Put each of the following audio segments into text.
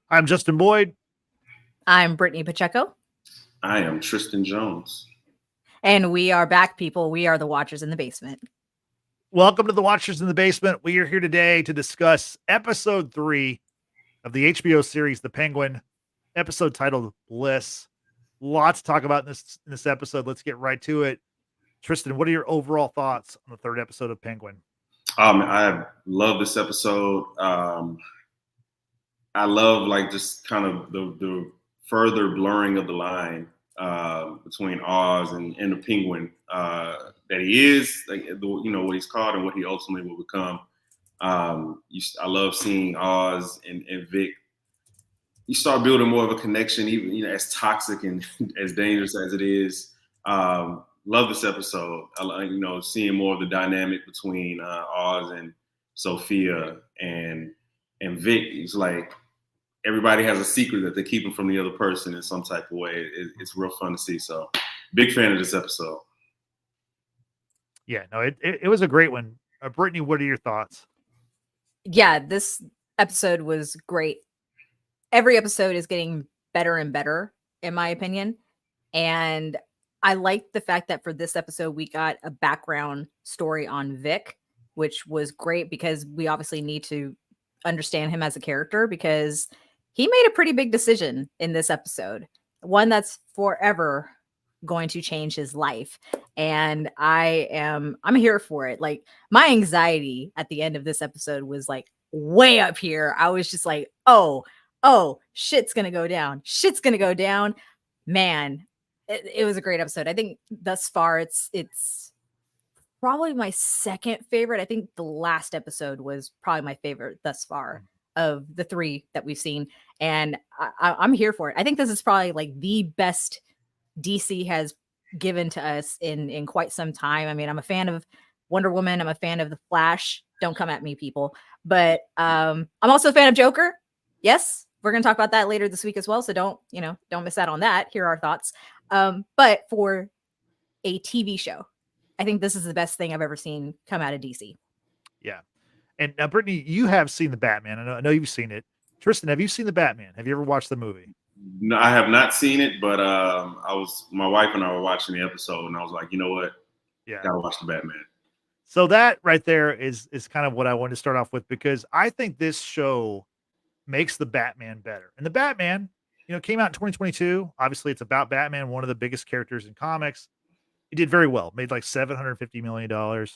I'm Justin Boyd. I'm Brittany Pacheco. I am Tristan Jones. And we are back, people. We are the Watchers in the Basement. Welcome to the Watchers in the Basement. We are here today to discuss episode 3 of the HBO series The Penguin, episode titled Bliss. Lots to talk about in this episode. Let's get right to it. Tristan, what are your overall thoughts on the third episode of Penguin? I love this episode. I love just kind of the further blurring of the line between Oz and the Penguin that he is, what he's called and what he ultimately will become. I love seeing Oz and Vic. You start building more of a connection, even as toxic and as dangerous as it is. Love this episode. Seeing more of the dynamic between Oz and Sofia and Vic. It's like everybody has a secret that they're keeping from the other person in some type of way. It's real fun to see. So, big fan of this episode. Yeah, no, it was a great one. Brittany, what are your thoughts? Yeah, this episode was great. Every episode is getting better and better, in my opinion. And I like the fact that for this episode, we got a background story on Vic, which was great because we obviously need to understand him as a character because he made a pretty big decision in this episode, one that's forever going to change his life. And I'm here for it. Like, my anxiety at the end of this episode was like way up here. I was just like, oh, shit's gonna go down. Shit's gonna go down. Man, it was a great episode. I think thus far it's probably my second favorite. I think the last episode was probably my favorite thus far of the 3 that we've seen. And I'm here for it. I think this is probably like the best DC has given to us in quite some time. I mean, I'm a fan of Wonder Woman. I'm a fan of The Flash. Don't come at me, people. But I'm also a fan of Joker. Yes, we're going to talk about that later this week as well. So don't miss out on that. Here are our thoughts. But for a TV show, I think this is the best thing I've ever seen come out of DC. Yeah. And now, Brittany, you have seen the Batman. I know you've seen it. Tristan, have you seen the Batman? Have you ever watched the movie? No, I have not seen it, but my wife and I were watching the episode, and I was like, you know what? Yeah, gotta watch the Batman. So that right there is kind of what I wanted to start off with, because I think this show makes the Batman better. And the Batman, came out in 2022. Obviously, it's about Batman, one of the biggest characters in comics. It did very well, made like $750 million.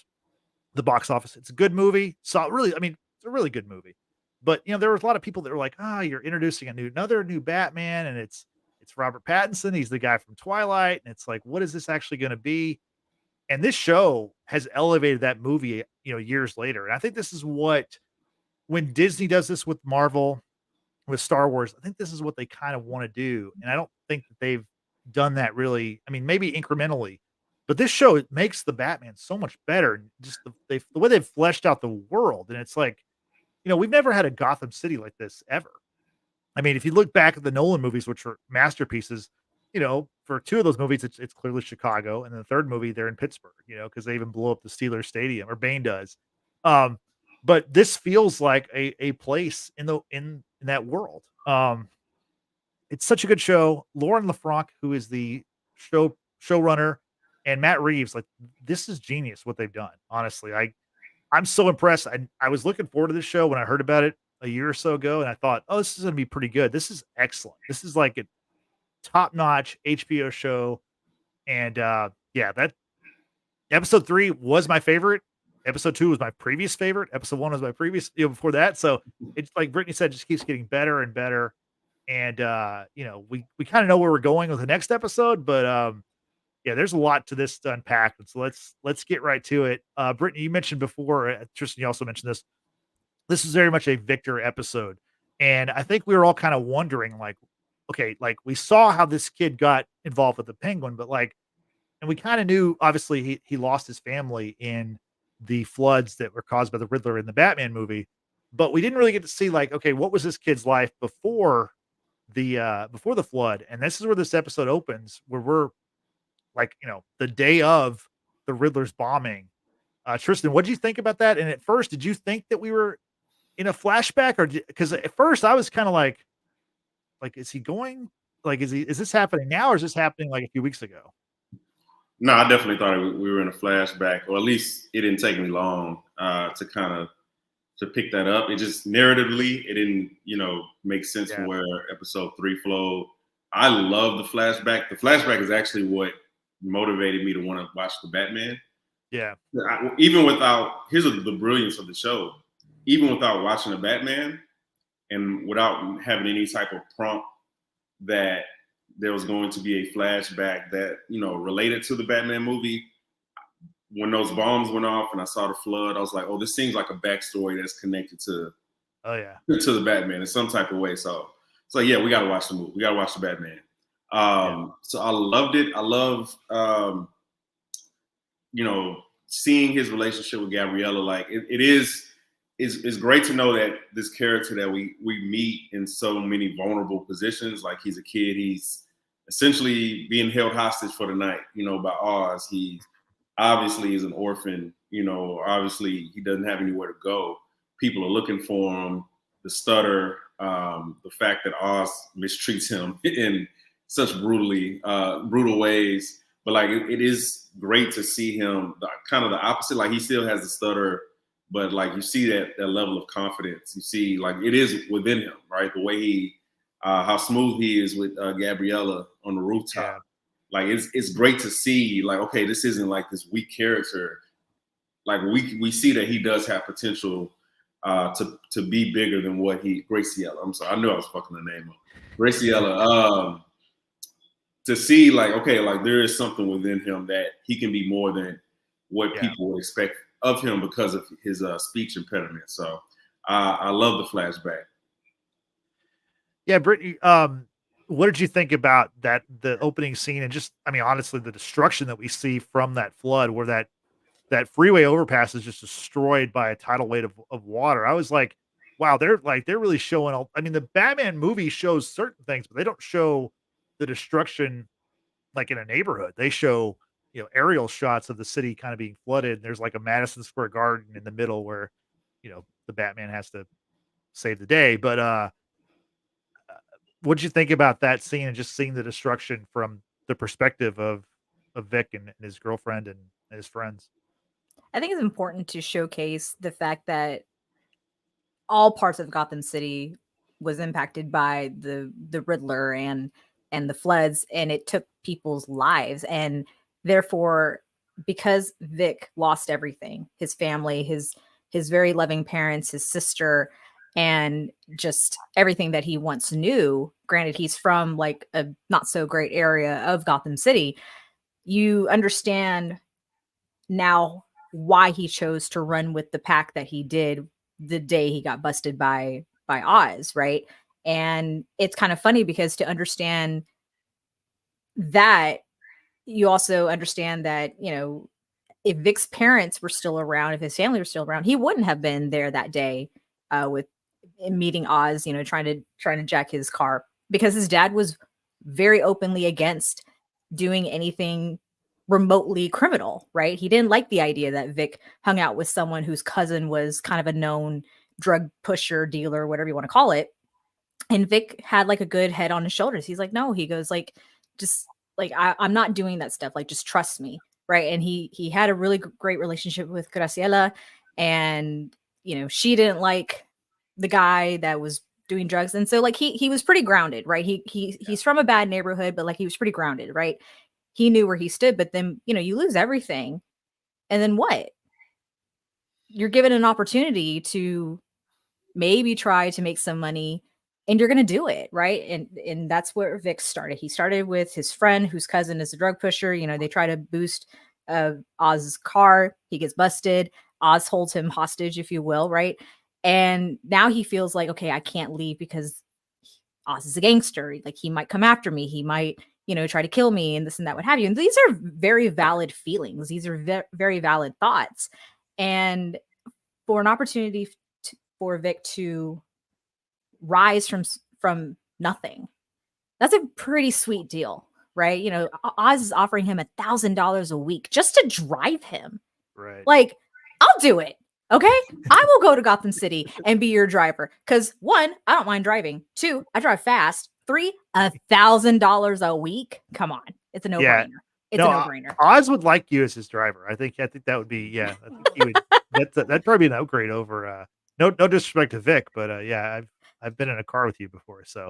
The box office. It's a good movie. So really, it's a really good movie. But there was a lot of people that were like, you're introducing another new Batman, and it's Robert Pattinson. He's the guy from Twilight, and it's like, what is this actually going to be? And this show has elevated that movie, years later. And I think this is what, when Disney does this with Marvel, with Star Wars, I think this is what they kind of want to do. And I don't think that they've done that really. I mean, maybe incrementally, but this show, it makes the Batman so much better. Just the way they've fleshed out the world. And it's like, we've never had a Gotham City like this ever. I mean, if you look back at the Nolan movies, which are masterpieces, for 2 of those movies, it's clearly Chicago. And the third movie, they're in Pittsburgh, because they even blow up the Steelers Stadium, or Bane does. But this feels like a place in that world. It's such a good show. Lauren LaFranc, who is the showrunner, and Matt Reeves, like, this is genius what they've done. Honestly, I'm so impressed. I was looking forward to this show when I heard about it a year or so ago, and I thought, this is going to be pretty good. This is excellent. This is like a top-notch HBO show. And that episode 3 was my favorite. Episode 2 was my previous favorite. Episode 1 was my previous, before that. So it's like Brittany said, just keeps getting better and better. And we kind of know where we're going with the next episode, but there's a lot to this to unpack. So let's get right to it. Brittany, you mentioned before, Tristan, you also mentioned this. This is very much a Victor episode. And I think we were all kind of wondering, like, okay, like, we saw how this kid got involved with the Penguin, but and we kind of knew, obviously, he lost his family in the floods that were caused by the Riddler in the Batman movie, but we didn't really get to see, like, okay, what was this kid's life before the flood? And this is where this episode opens, where we're like, the day of the Riddler's bombing. Tristan, what did you think about that? And at first, did you think that we were in a flashback, or because at first I was kind of like, like, is he going? Like, is this happening now, or is this happening like a few weeks ago? No, I definitely thought we were in a flashback, or at least it didn't take me long to kind of to pick that up. It just narratively, it didn't, make sense from where episode 3 flowed. I love the flashback. The flashback is actually what motivated me to want to watch the Batman. Yeah. Even without, here's the brilliance of the show. Even without watching the Batman and without having any type of prompt that there was going to be a flashback that, related to the Batman movie, when those bombs went off and I saw the flood, I was like, oh, this seems like a backstory that's connected to to the Batman in some type of way. So yeah, we got to watch the movie. We got to watch the Batman. So I loved it. I love, seeing his relationship with Gabriella. Like it's great to know that this character that we meet in so many vulnerable positions. Like he's a kid. He's essentially being held hostage for the night, by Oz. He obviously is an orphan, obviously he doesn't have anywhere to go. People are looking for him. The stutter, the fact that Oz mistreats him in such brutal ways. But like it is great to see him kind of the opposite. Like he still has the stutter, but like you see that level of confidence. You see like it is within him, right? The way he, how smooth he is with Gabriella on the rooftop. Yeah. Like it's great to see. Like okay, this isn't like this weak character. Like we see that he does have potential to be bigger than what Graciela. I'm sorry, I knew I was fucking the name up. Graciela. To see like, okay, like there is something within him that he can be more than what people would expect of him because of his speech impediment. So I love the flashback. Yeah, Brittany, what did you think about the opening scene and just, I mean, honestly, the destruction that we see from that flood where that freeway overpass is just destroyed by a tidal wave of water. I was like, wow, they're really showing I mean, the Batman movie shows certain things, but they don't show the destruction like in a neighborhood. They show, aerial shots of the city kind of being flooded. And there's like a Madison Square Garden in the middle where, the Batman has to save the day. But what did you think about that scene and just seeing the destruction from the perspective of Vic and his girlfriend and his friends? I think it's important to showcase the fact that all parts of Gotham City was impacted by the Riddler and the floods, and it took people's lives. And therefore, because Vic lost everything, his family, his very loving parents, his sister, and just everything that he once knew, granted, he's from like a not so great area of Gotham City, you understand now why he chose to run with the pack that he did the day he got busted by Oz, right? And it's kind of funny because to understand that, you also understand that, if Vic's parents were still around, if his family were still around, he wouldn't have been there that day with meeting Oz, trying to jack his car, because his dad was very openly against doing anything remotely criminal, right? He didn't like the idea that Vic hung out with someone whose cousin was kind of a known drug pusher, dealer, whatever you want to call it. And Vic had like a good head on his shoulders. He's like, no, he goes like, just like, I'm not doing that stuff. Like, just trust me. Right. And he had a really great relationship with Graciela, and, she didn't like the guy that was doing drugs. And so like, he was pretty grounded, right? He's from a bad neighborhood, but like, he was pretty grounded, right? He knew where he stood, but then, you lose everything. And then what? You're given an opportunity to maybe try to make some money, and you're going to do it, right? And that's where Vic started. He started with his friend whose cousin is a drug pusher. They try to boost Oz's car. He gets busted. Oz holds him hostage, if you will, right? And now he feels like, okay, I can't leave because Oz is a gangster. Like, he might come after me. He might, try to kill me and this and that, what have you. And these are very valid feelings. These are very valid thoughts. And for an opportunity for Vic to rise from nothing, that's a pretty sweet deal, right? Oz is offering him $1,000 a week just to drive him. Right. Like, I'll do it. Okay. I will go to Gotham City and be your driver. Because 1, I don't mind driving. 2, I drive fast. 3, $1,000 a week. Come on, it's a no-brainer. It's a no-brainer. Oz would like you as his driver. I think that would be I think he would. That'd probably be an upgrade over. No disrespect to Vic, but I've been in a car with you before, so.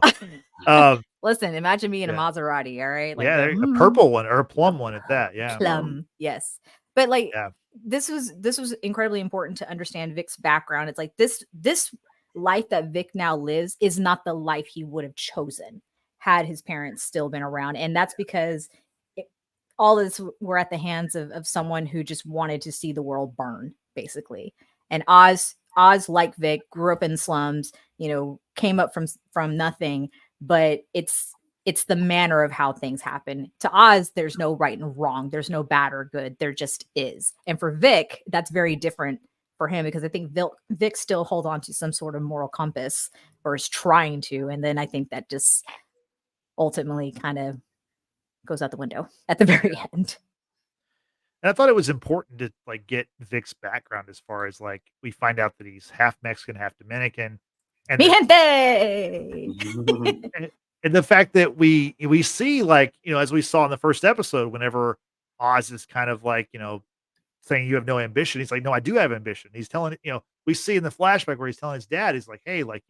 Listen, imagine me in a Maserati. All right, like a purple one or a plum one at that. Yeah, plum. Yes, but like this was incredibly important to understand Vic's background. It's like this life that Vic now lives is not the life he would have chosen had his parents still been around, and that's because all of this were at the hands of someone who just wanted to see the world burn, basically. And Oz, like Vic, grew up in slums, came up from nothing, but it's the manner of how things happen. To Oz, there's no right and wrong. There's no bad or good. There just is. And for Vic, that's very different for him, because I think Vic still hold on to some sort of moral compass, or is trying to. And then I think that just ultimately kind of goes out the window at the very end. And I thought it was important to like get Vic's background, as far as like we find out that he's half Mexican, half Dominican, and Mi gente! and the fact that we see, like, as we saw in the first episode, whenever Oz is kind of like, saying you have no ambition, he's like, no, I do have ambition. He's telling, we see in the flashback where he's telling his dad, he's like, hey, like,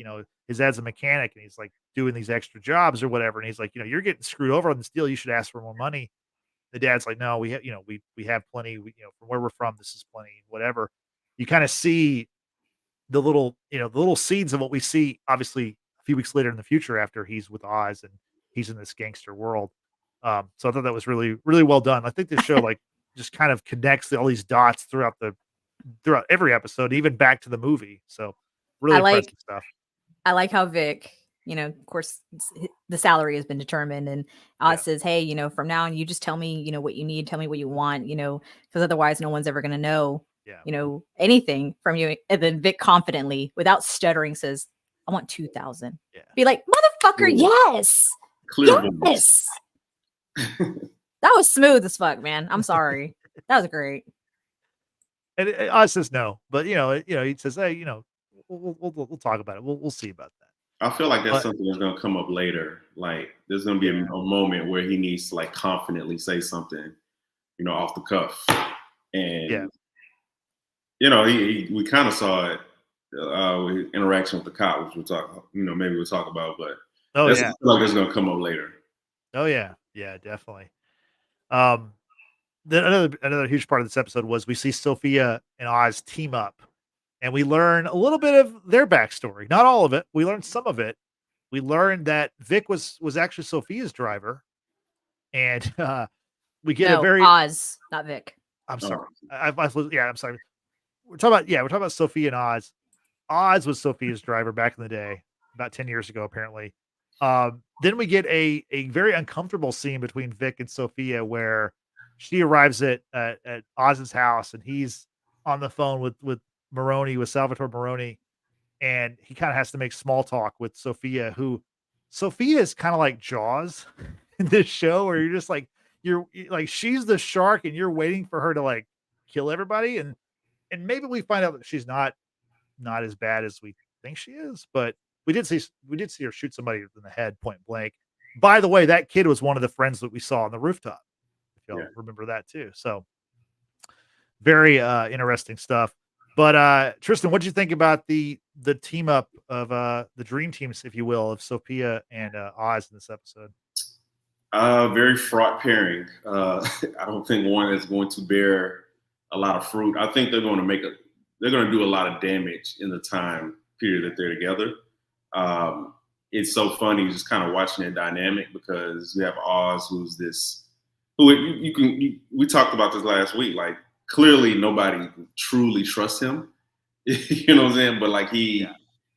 his dad's a mechanic and he's like doing these extra jobs or whatever. And he's like, you're getting screwed over on this deal. You should ask for more money. The dad's like, no, we have, we have plenty, from where we're from, this is plenty, whatever. You kind of see the little seeds of what we see, obviously, a few weeks later in the future, after he's with Oz and he's in this gangster world. So I thought that was really, really well done. I think the show like just kind of connects all these dots throughout every episode, even back to the movie. So really impressive stuff. I like how Vic, of course, the salary has been determined, and Oz says, hey, from now on, you just tell me, what you need, tell me what you want, because otherwise no one's ever going to know, anything from you. And then Vic confidently, without stuttering, says, I want 2,000. Yeah. Be like, motherfucker, yes. Clear yes. That was smooth as fuck, man. I'm sorry. That was great. And Oz says no, but he says, hey, we'll talk about it. We'll see about that. I feel like that's something that's going to come up later. Like there's going to be a moment where he needs to like confidently say something, off the cuff. And we kind of saw it with interaction with the cop, which we'll talk, maybe we'll talk about. But I feel like that's going to come up later. Oh yeah, definitely. Then another huge part of this episode was we see Sofia and Oz team up, and we learn a little bit of their backstory. Not all of it. We learned some of it. We learned that Vic was actually Sofia's driver, and we get a very Oz, not Vic. I'm sorry. I'm sorry. We're talking about Sofia and Oz. Oz was Sofia's driver back in the day, about 10 years ago, apparently. Then we get a very uncomfortable scene between Vic and Sofia, where she arrives at Oz's house, and he's on the phone with Salvatore Maroni, and he kind of has to make small talk with Sofia, who Sofia is kind of like Jaws in this show, where you're just like, you're like, she's the shark and you're waiting for her to like kill everybody. And maybe we find out that she's not as bad as we think she is, but we did see her shoot somebody in the head point blank. By the way, that kid was one of the friends that we saw on the rooftop. If y'all remember that too. So very interesting stuff. But Tristan, what did you think about the team up of the dream teams, if you will, of Sofia and Oz in this episode? Very fraught pairing. I don't think one is going to bear a lot of fruit. I think they're going to do a lot of damage in the time period that they're together. It's so funny just kind of watching that dynamic, because you have Oz, who's this, we talked about this last week. Like clearly nobody truly trusts him, you know what I'm saying? But like he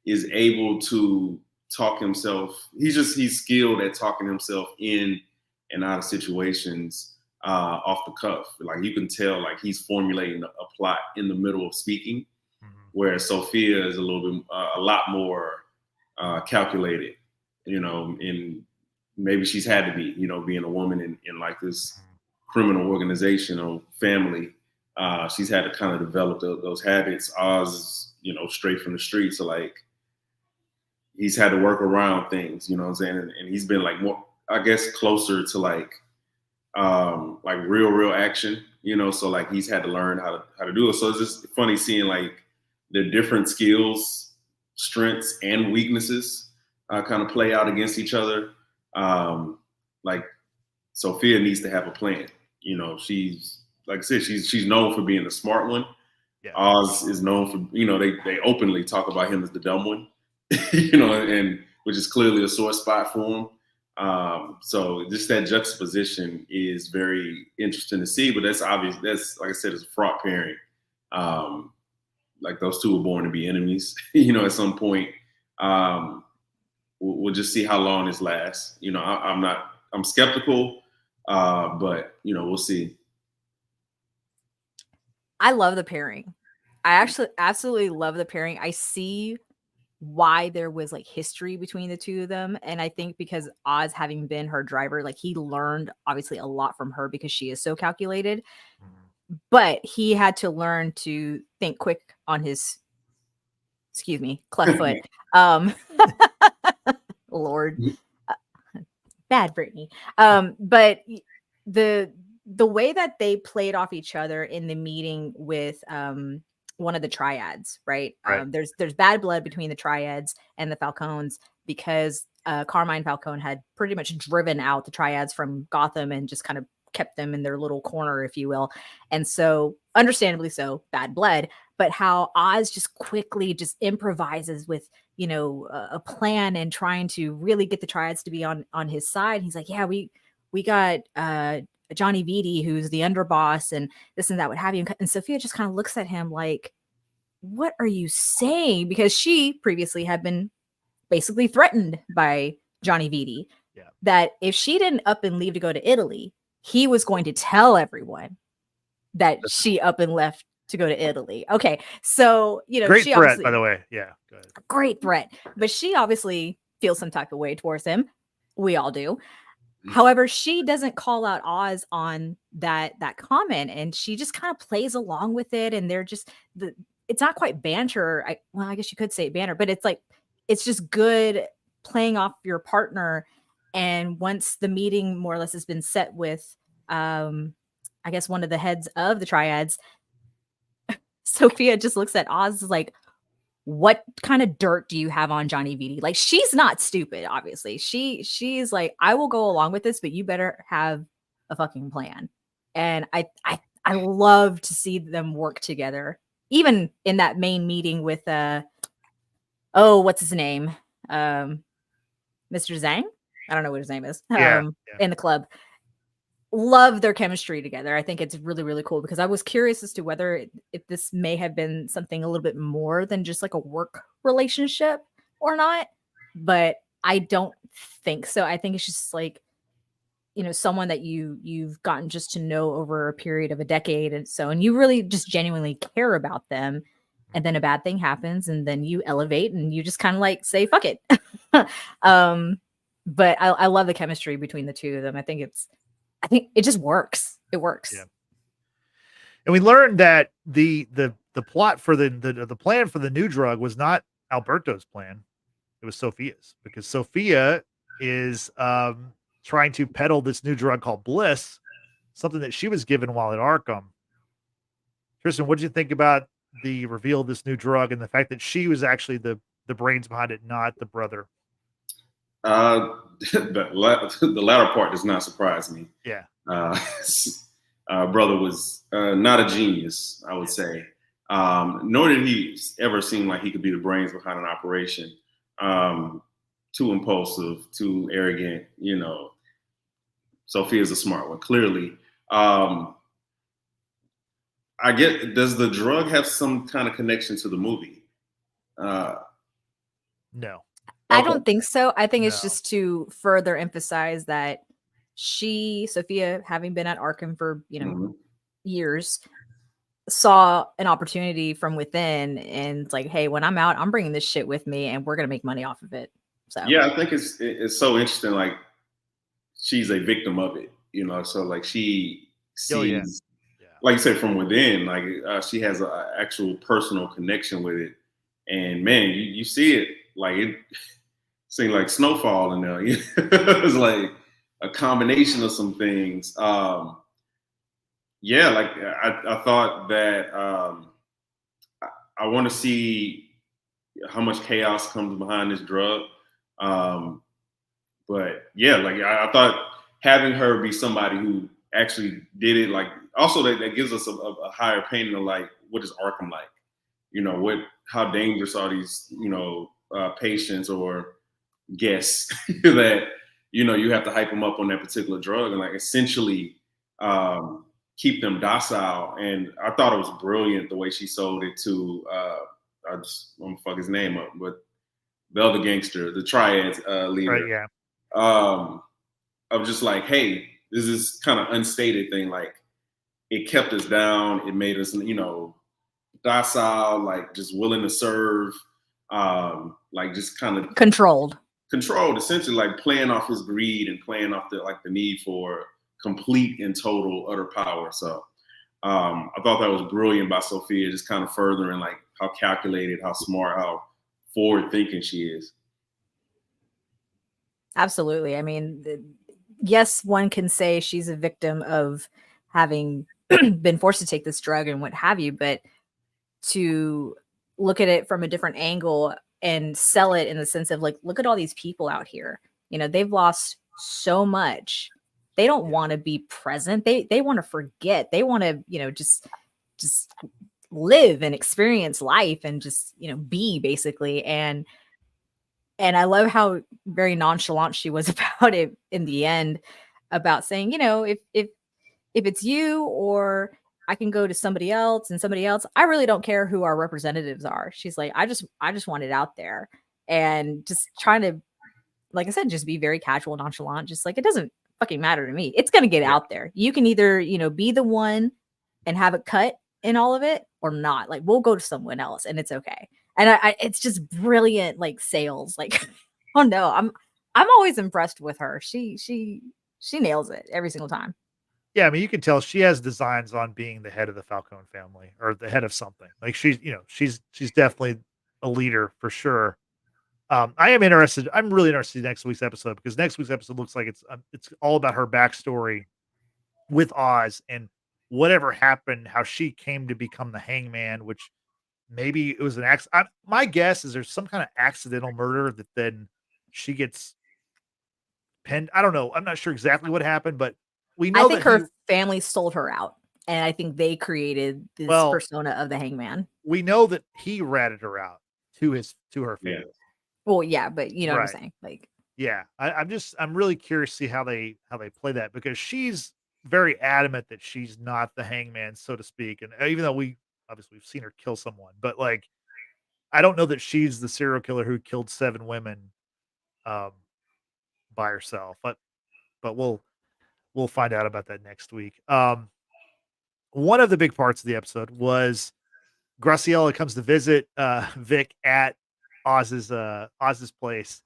is able to talk himself. He's skilled at talking himself in and out of situations off the cuff. Like you can tell, like he's formulating a plot in the middle of speaking, whereas Sofia is a lot more calculated, and maybe she's had to be, being a woman in like this criminal organization or family. She's had to kind of develop those habits. Oz is, straight from the streets. So like, he's had to work around things, you know what I'm saying? And he's been like more, I guess, closer to like real action, you know. So like he's had to learn how to do it. So it's just funny seeing like the different skills, strengths, and weaknesses kind of play out against each other. Like Sofia needs to have a plan. You know, she's like I said, she's known for being the smart one. Yeah. Oz is known for, you know, they openly talk about him as the dumb one, you know, and which is clearly a sore spot for him. So just that juxtaposition is very interesting to see, but that's obvious. That's, like I said, it's a fraught pairing. Like those two were born to be enemies, you know, at some point. We'll just see how long this lasts. You know, I'm skeptical, but you know, we'll see. I love the pairing. I actually absolutely love the pairing. I see why there was like history between the two of them. And I think because Oz having been her driver, like he learned obviously a lot from her because she is so calculated. But he had to learn to think quick on his, excuse me, cleft foot. Lord, bad Brittany. But the way that they played off each other in the meeting with one of the triads, right? There's bad blood between the triads and the Falcones because Carmine Falcone had pretty much driven out the triads from Gotham and just kind of kept them in their little corner, if you will. And so, understandably so, bad blood. But how Oz just quickly just improvises with, you know, a plan and trying to really get the triads to be on his side. He's like, yeah, we got Johnny Vitti, who's the underboss, and this and that, what have you. And Sofia just kind of looks at him like, what are you saying? Because she previously had been basically threatened by Johnny Vitti that if she didn't up and leave to go to Italy, he was going to tell everyone that she up and left to go to Italy. Okay. So, you know, great she threat, by the way. Yeah. Go ahead. Great threat. But she obviously feels some type of way towards him. We all do. However, she doesn't call out Oz on that comment, and she just kind of plays along with it. And they're just it's not quite banter. I guess you could say banter, but it's like it's just good playing off your partner. And once the meeting more or less has been set with, I guess one of the heads of the triads, Sofia just looks at Oz like, what kind of dirt do you have on Johnny Vitti? Like, she's not stupid, obviously. She's like, I will go along with this, but you better have a fucking plan. And I love to see them work together, even in that main meeting with what's his name? Mr. Zhang? I don't know what his name is. In the club. Love their chemistry together. I think it's really, really cool because I was curious as to whether if this may have been something a little bit more than just like a work relationship or not, but I don't think so. I think it's just like, you know, someone that you've gotten just to know over a period of a decade, and you really just genuinely care about them, and then a bad thing happens, and then you elevate and you just kind of like say fuck it. But I love the chemistry between the two of them. I think it just works. It works. Yeah. And we learned that the plot for the plan for the new drug was not Alberto's plan. It was Sofia's, because Sofia is trying to peddle this new drug called Bliss, something that she was given while at Arkham. Cristin, what did you think about the reveal of this new drug and the fact that she was actually the brains behind it, not the brother? The latter part does not surprise me. Yeah. Brother was not a genius, I would say. Nor did he ever seem like he could be the brains behind an operation. Too impulsive, too arrogant, you know. Sofia's a smart one, clearly. Does the drug have some kind of connection to the movie? No. I don't think so. I think it's just to further emphasize that Sofia, having been at Arkham for, years, saw an opportunity from within, and it's like, hey, when I'm out, I'm bringing this shit with me, and we're gonna make money off of it. So yeah, I think it's so interesting. Like, she's a victim of it, you know. So like she sees, like you said, from within. Like she has an actual personal connection with it, and man, you see it. Like seemed like snowfall in there. It was like a combination of some things. Yeah, like I thought that I want to see how much chaos comes behind this drug. But yeah, like I thought having her be somebody who actually did it, like also that gives us a higher painting of like what is Arkham like, how dangerous are these, patients or guests that you have to hype them up on that particular drug and like essentially keep them docile. And I thought it was brilliant the way she sold it to I'm gonna fuck his name up, but the other gangster, the Triad's leader. Right, yeah. Of just like, hey, this is kind of unstated thing. Like it kept us down. It made us, docile, like just willing to serve, like just kind of controlled, essentially, like playing off his greed and playing off the need for complete and total utter power. So I thought that was brilliant by Sofia, just kind of furthering like how calculated, how smart, how forward thinking she is. Absolutely. I mean, yes, one can say she's a victim of having been forced to take this drug and what have you, but to look at it from a different angle and sell it in the sense of like, look at all these people out here. They've lost so much. They don't want to be present. They want to forget. They want to, just live and experience life and just, be basically. And I love how very nonchalant she was about it in the end, about saying, if it's you or I can go to somebody else and somebody else, I really don't care who our representatives are. She's like, I just want it out there, and just trying to, like I said, just be very casual, nonchalant, just like, it doesn't fucking matter to me. It's going to get out there. You can either, be the one and have it cut in all of it or not. Like, we'll go to someone else and it's okay. And I it's just brilliant, like sales. Like, oh no, I'm always impressed with her. She nails it every single time. Yeah, I mean, you can tell she has designs on being the head of the Falcone family or the head of something. Like she's definitely a leader for sure. I am interested. I'm really interested in next week's episode because next week's episode looks like it's all about her backstory with Oz and whatever happened, how she came to become the Hangman, which maybe it was an accident. My guess is there's some kind of accidental murder that then she gets pinned. I don't know. I'm not sure exactly what happened, but we know I think her family sold her out, and I think they created this persona of the Hangman. We know that he ratted her out to her family. Yeah. Well, yeah, but you know what I'm saying, like, yeah, I'm really curious to see how they play that because she's very adamant that she's not the Hangman, so to speak, and even though we've seen her kill someone, but like, I don't know that she's the serial killer who killed 7 women, by herself, but we'll find out about that next week. One of the big parts of the episode was Graciela comes to visit Vic at Oz's place,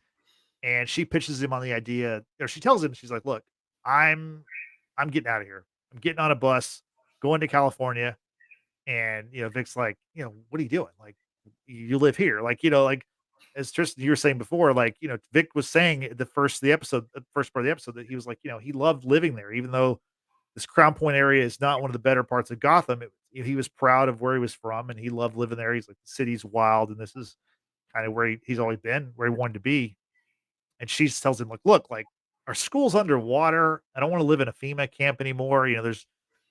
and she pitches him on the idea, or she tells him, she's like, "Look, I'm getting out of here. I'm getting on a bus, going to California." And Vic's like, "What are you doing? Like, you live here, like, like." As Tristan, you were saying before, like, Vic was saying the first part of the episode that he was like, he loved living there, even though this Crown Point area is not one of the better parts of Gotham. He was proud of where he was from and he loved living there. He's like, the city's wild and this is kind of where he's always been, where he wanted to be. And she tells him, like, look, like, our school's underwater. I don't want to live in a FEMA camp anymore.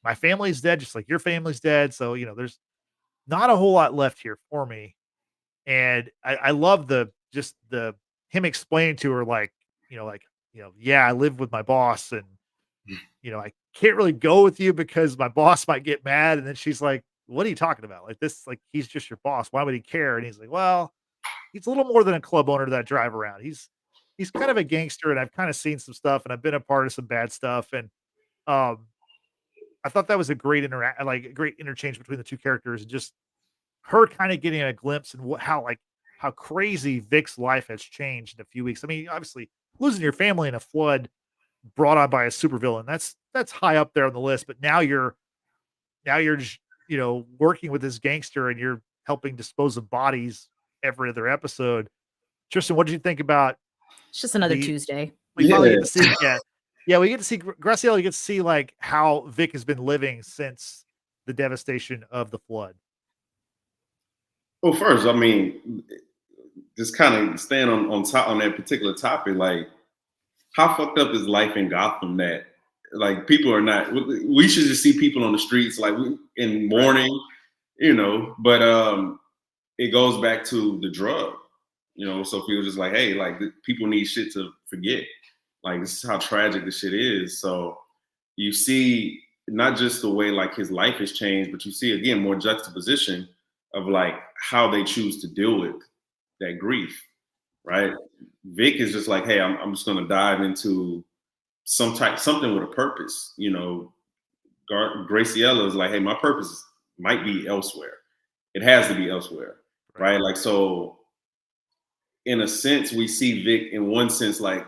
My family's dead, just like your family's dead. So, there's not a whole lot left here for me. And I love him explaining to her, like, yeah, I live with my boss and, I can't really go with you because my boss might get mad. And then she's like, what are you talking about? Like this, like, he's just your boss. Why would he care? And he's like, well, he's a little more than a club owner that I drive around. He's kind of a gangster and I've kind of seen some stuff and I've been a part of some bad stuff. And, I thought that was a great interchange between the two characters and just her kind of getting a glimpse and how crazy Vic's life has changed in a few weeks. I mean, obviously losing your family in a flood brought on by a supervillain, that's high up there on the list. But now you're just, working with this gangster and you're helping dispose of bodies every other episode. Tristan, what did you think about It's just another The- Tuesday. We finally get to see, we get to see Graciela gets to see like how Vic has been living since the devastation of the flood. Well, first, I mean, just kind of staying on top on that particular topic, like how fucked up is life in Gotham that like people are not. We should just see people on the streets like in mourning, you know. But it goes back to the drug, you know. Sofia was just like, hey, like people need shit to forget. Like this is how tragic this shit is. So you see not just the way like his life has changed, but you see again more juxtaposition of like how they choose to deal with that grief, right? Vic is just like, hey, I'm just gonna dive into something with a purpose, you know. Graciela is like, hey, my purpose might be elsewhere. It has to be elsewhere, right? Like, so in a sense, we see Vic in one sense like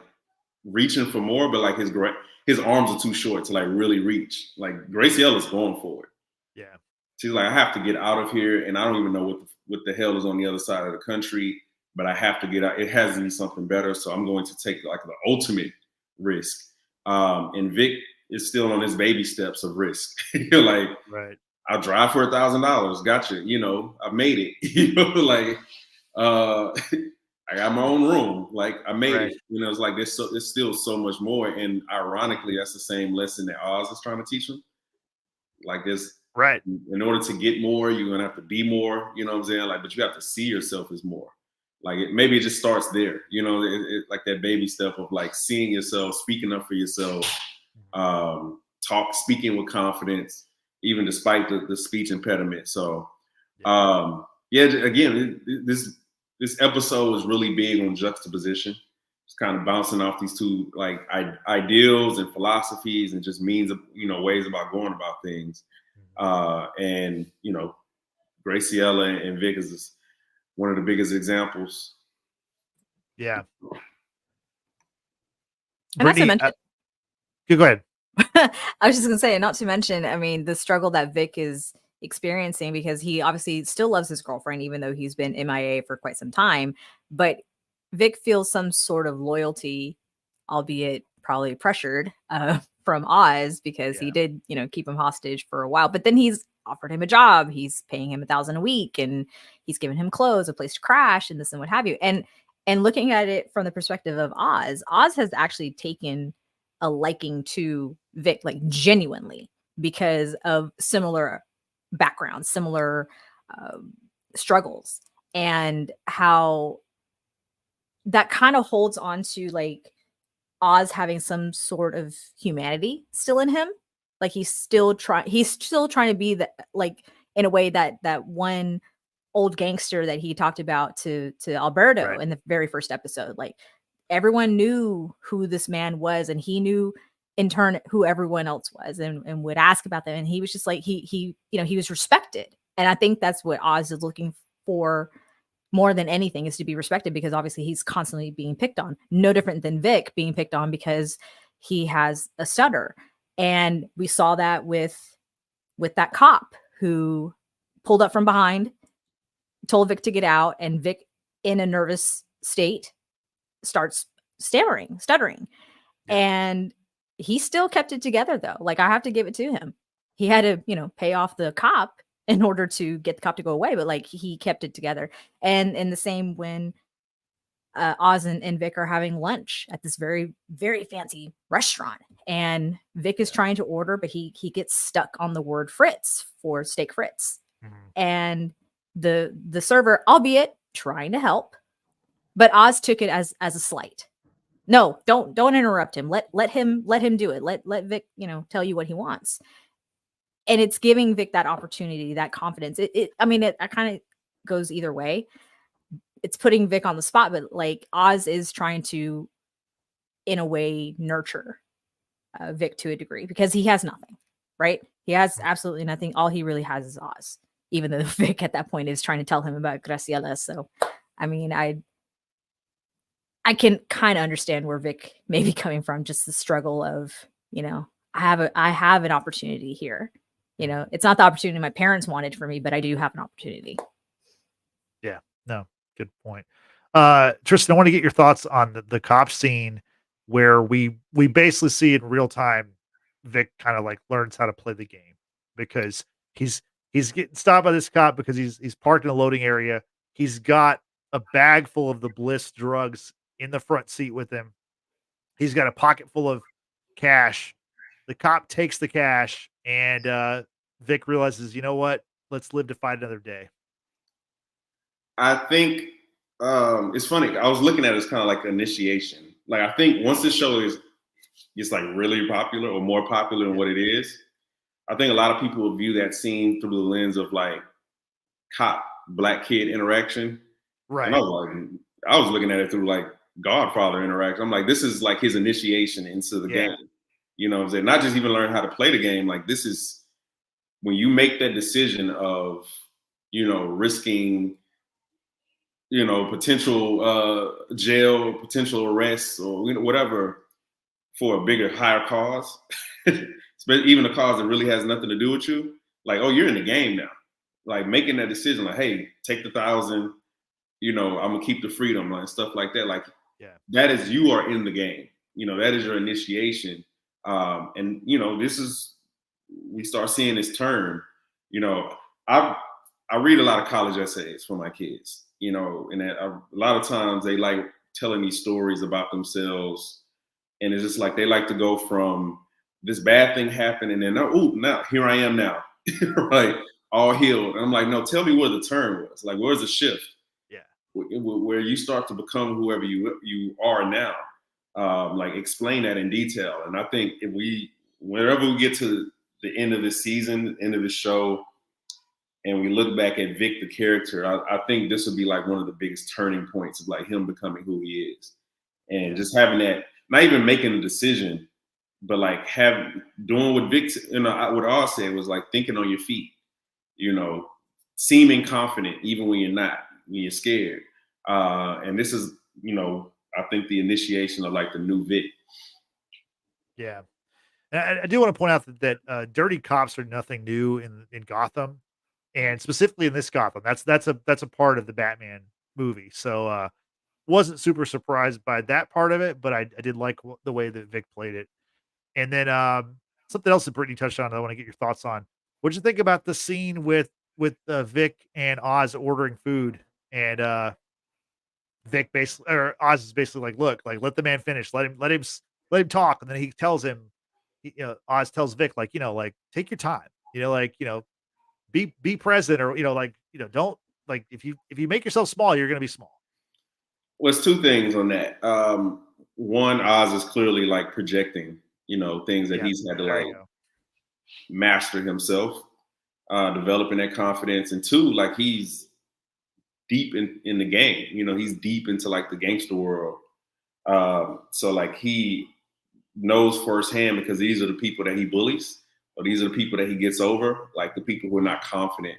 reaching for more, but like his arms are too short to like really reach. Like Graciela's going for it. Yeah. She's like, I have to get out of here, and I don't even know what the hell is on the other side of the country, but I have to get out. It has to be something better, so I'm going to take like the ultimate risk. And Vic is still on his baby steps of risk. You're like, right. I'll drive for $1,000. Gotcha. You know, I made it. You know, like I got my own room. Like I made it. You know, it's like there's still so much more. And ironically, that's the same lesson that Oz is trying to teach him. Like this. Right. In order to get more, you're gonna have to be more. You know what I'm saying? Like, but you have to see yourself as more. Like, maybe it just starts there. You know, like that baby step of like seeing yourself, speaking up for yourself, speaking with confidence, even despite the speech impediment. So, again, this episode was really big on juxtaposition. It's kind of bouncing off these two like ideals and philosophies and just means of, you know, ways about going about things. And you know, Graciela and Vic is one of the biggest examples. Yeah. And not to mention, go ahead. I was just gonna say, not to mention, I mean, the struggle that Vic is experiencing, because he obviously still loves his girlfriend, even though he's been MIA for quite some time. But Vic feels some sort of loyalty, albeit probably pressured, from Oz, because he did, you know, keep him hostage for a while. But then he's offered him a job, he's paying him $1,000 a week, and he's given him clothes, a place to crash, and this and what have you. And looking at it from the perspective of Oz has actually taken a liking to Vic, like genuinely, because of similar backgrounds, similar struggles, and how that kind of holds on to like Oz having some sort of humanity still in him. Like he's still trying to be that, like, in a way that one old gangster that he talked about to Alberto in the very first episode. Like everyone knew who this man was, and he knew in turn who everyone else was, and would ask about them. And he was just like, he you know, he was respected. And I think that's what Oz is looking for more than anything, is to be respected, because obviously he's constantly being picked on. No different than Vic being picked on because he has a stutter. And we saw that with that cop who pulled up from behind, told Vic to get out, and Vic, in a nervous state, starts stuttering. And he still kept it together, though. Like, I have to give it to him. He had to, you know, pay off the cop in order to get the cop to go away, but like he kept it together. And in the same, when Oz and Vic are having lunch at this very, very fancy restaurant, and Vic is trying to order, but he gets stuck on the word Fritz for steak Fritz. And the server, albeit trying to help, but Oz took it as a slight. No, don't interrupt him. Let him do it. Let Vic, you know, tell you what he wants. And it's giving Vic that opportunity, that confidence. I mean, it kind of goes either way. It's putting Vic on the spot, but like Oz is trying to, in a way, nurture Vic to a degree, because he has nothing, right? He has absolutely nothing. All he really has is Oz, even though Vic at that point is trying to tell him about Graciela. So, I mean, I can kind of understand where Vic may be coming from, just the struggle of, you know, I have an opportunity here. You know, it's not the opportunity my parents wanted for me, but I do have an opportunity. Yeah, no, good point. Tristan, I want to get your thoughts on the cop scene where we basically see in real time Vic kind of like learns how to play the game because he's he's getting stopped by this cop because he's parked in a loading area. He's got a bag full of the Bliss drugs in the front seat with him. He's got a pocket full of cash. The cop takes the cash and Vic realizes, you know what? Let's live to fight another day. I think it's funny. I was looking at it as kind of like initiation. Like I think once this show gets like really popular or more popular than what it is, I think a lot of people will view that scene through the lens of like cop black kid interaction. Right. And I was looking at it through like Godfather interaction. I'm like, this is like his initiation into the game. You know what I'm saying? Not just even learn how to play the game. Like this is when you make that decision of, risking, potential jail, potential arrests, or whatever for a bigger, higher cause, even a cause that really has nothing to do with you. Like, oh, you're in the game now. Like making that decision, like, hey, take the 1,000. I'm gonna keep the freedom, like stuff like that. Like, that is you are in the game. That is your initiation. And this is we start seeing this turn. I read a lot of college essays for my kids. And a lot of times they like telling these stories about themselves, and it's just like they like to go from this bad thing happened, and then now here I am now, right, all healed. And I'm like, no, tell me where the turn was. Like, where's the shift? Yeah, where you start to become whoever you are now. Like, explain that in detail. And I think whenever we get to the end of the season, the end of the show, and we look back at Vic, the character, I think this would be like one of the biggest turning points of like him becoming who he is. And just having that, not even making a decision, but like doing what Vic, what I said was like thinking on your feet, seeming confident even when you're not, when you're scared. And this is, I think the initiation of like the new Vic. Yeah. And I do want to point out that dirty cops are nothing new in Gotham. And specifically in this Gotham, that's a part of the Batman movie. So wasn't super surprised by that part of it, but I did like the way that Vic played it. And then something else that Brittany touched on that I want to get your thoughts on. What'd you think about the scene with Vic and Oz ordering food? And Vic basically, or Oz is basically like, look, like let the man finish, let him talk. And then he tells him, Oz tells Vic, like, like take your time, be present, or don't, like, if you make yourself small, you're gonna be small. Well, it's two things on that. One, Oz is clearly like projecting, things that he's had to like master himself, developing that confidence. And two, like he's deep in the game, he's deep into like the gangster world. So like he knows firsthand, because these are the people that he bullies, or these are the people that he gets over, like the people who are not confident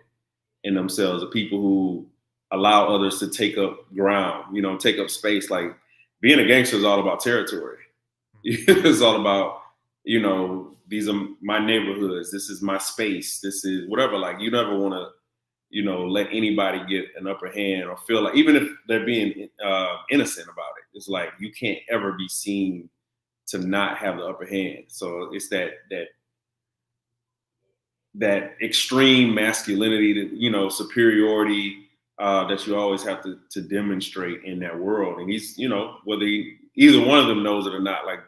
in themselves, the people who allow others to take up ground, take up space. Like being a gangster is all about territory. It's all about, these are my neighborhoods. This is my space. This is whatever. Like you never want to, let anybody get an upper hand or feel like, even if they're being innocent about it, it's like you can't ever be seen to not have the upper hand. So it's that extreme masculinity, superiority that you always have to demonstrate in that world. And he's, whether either one of them knows it or not, like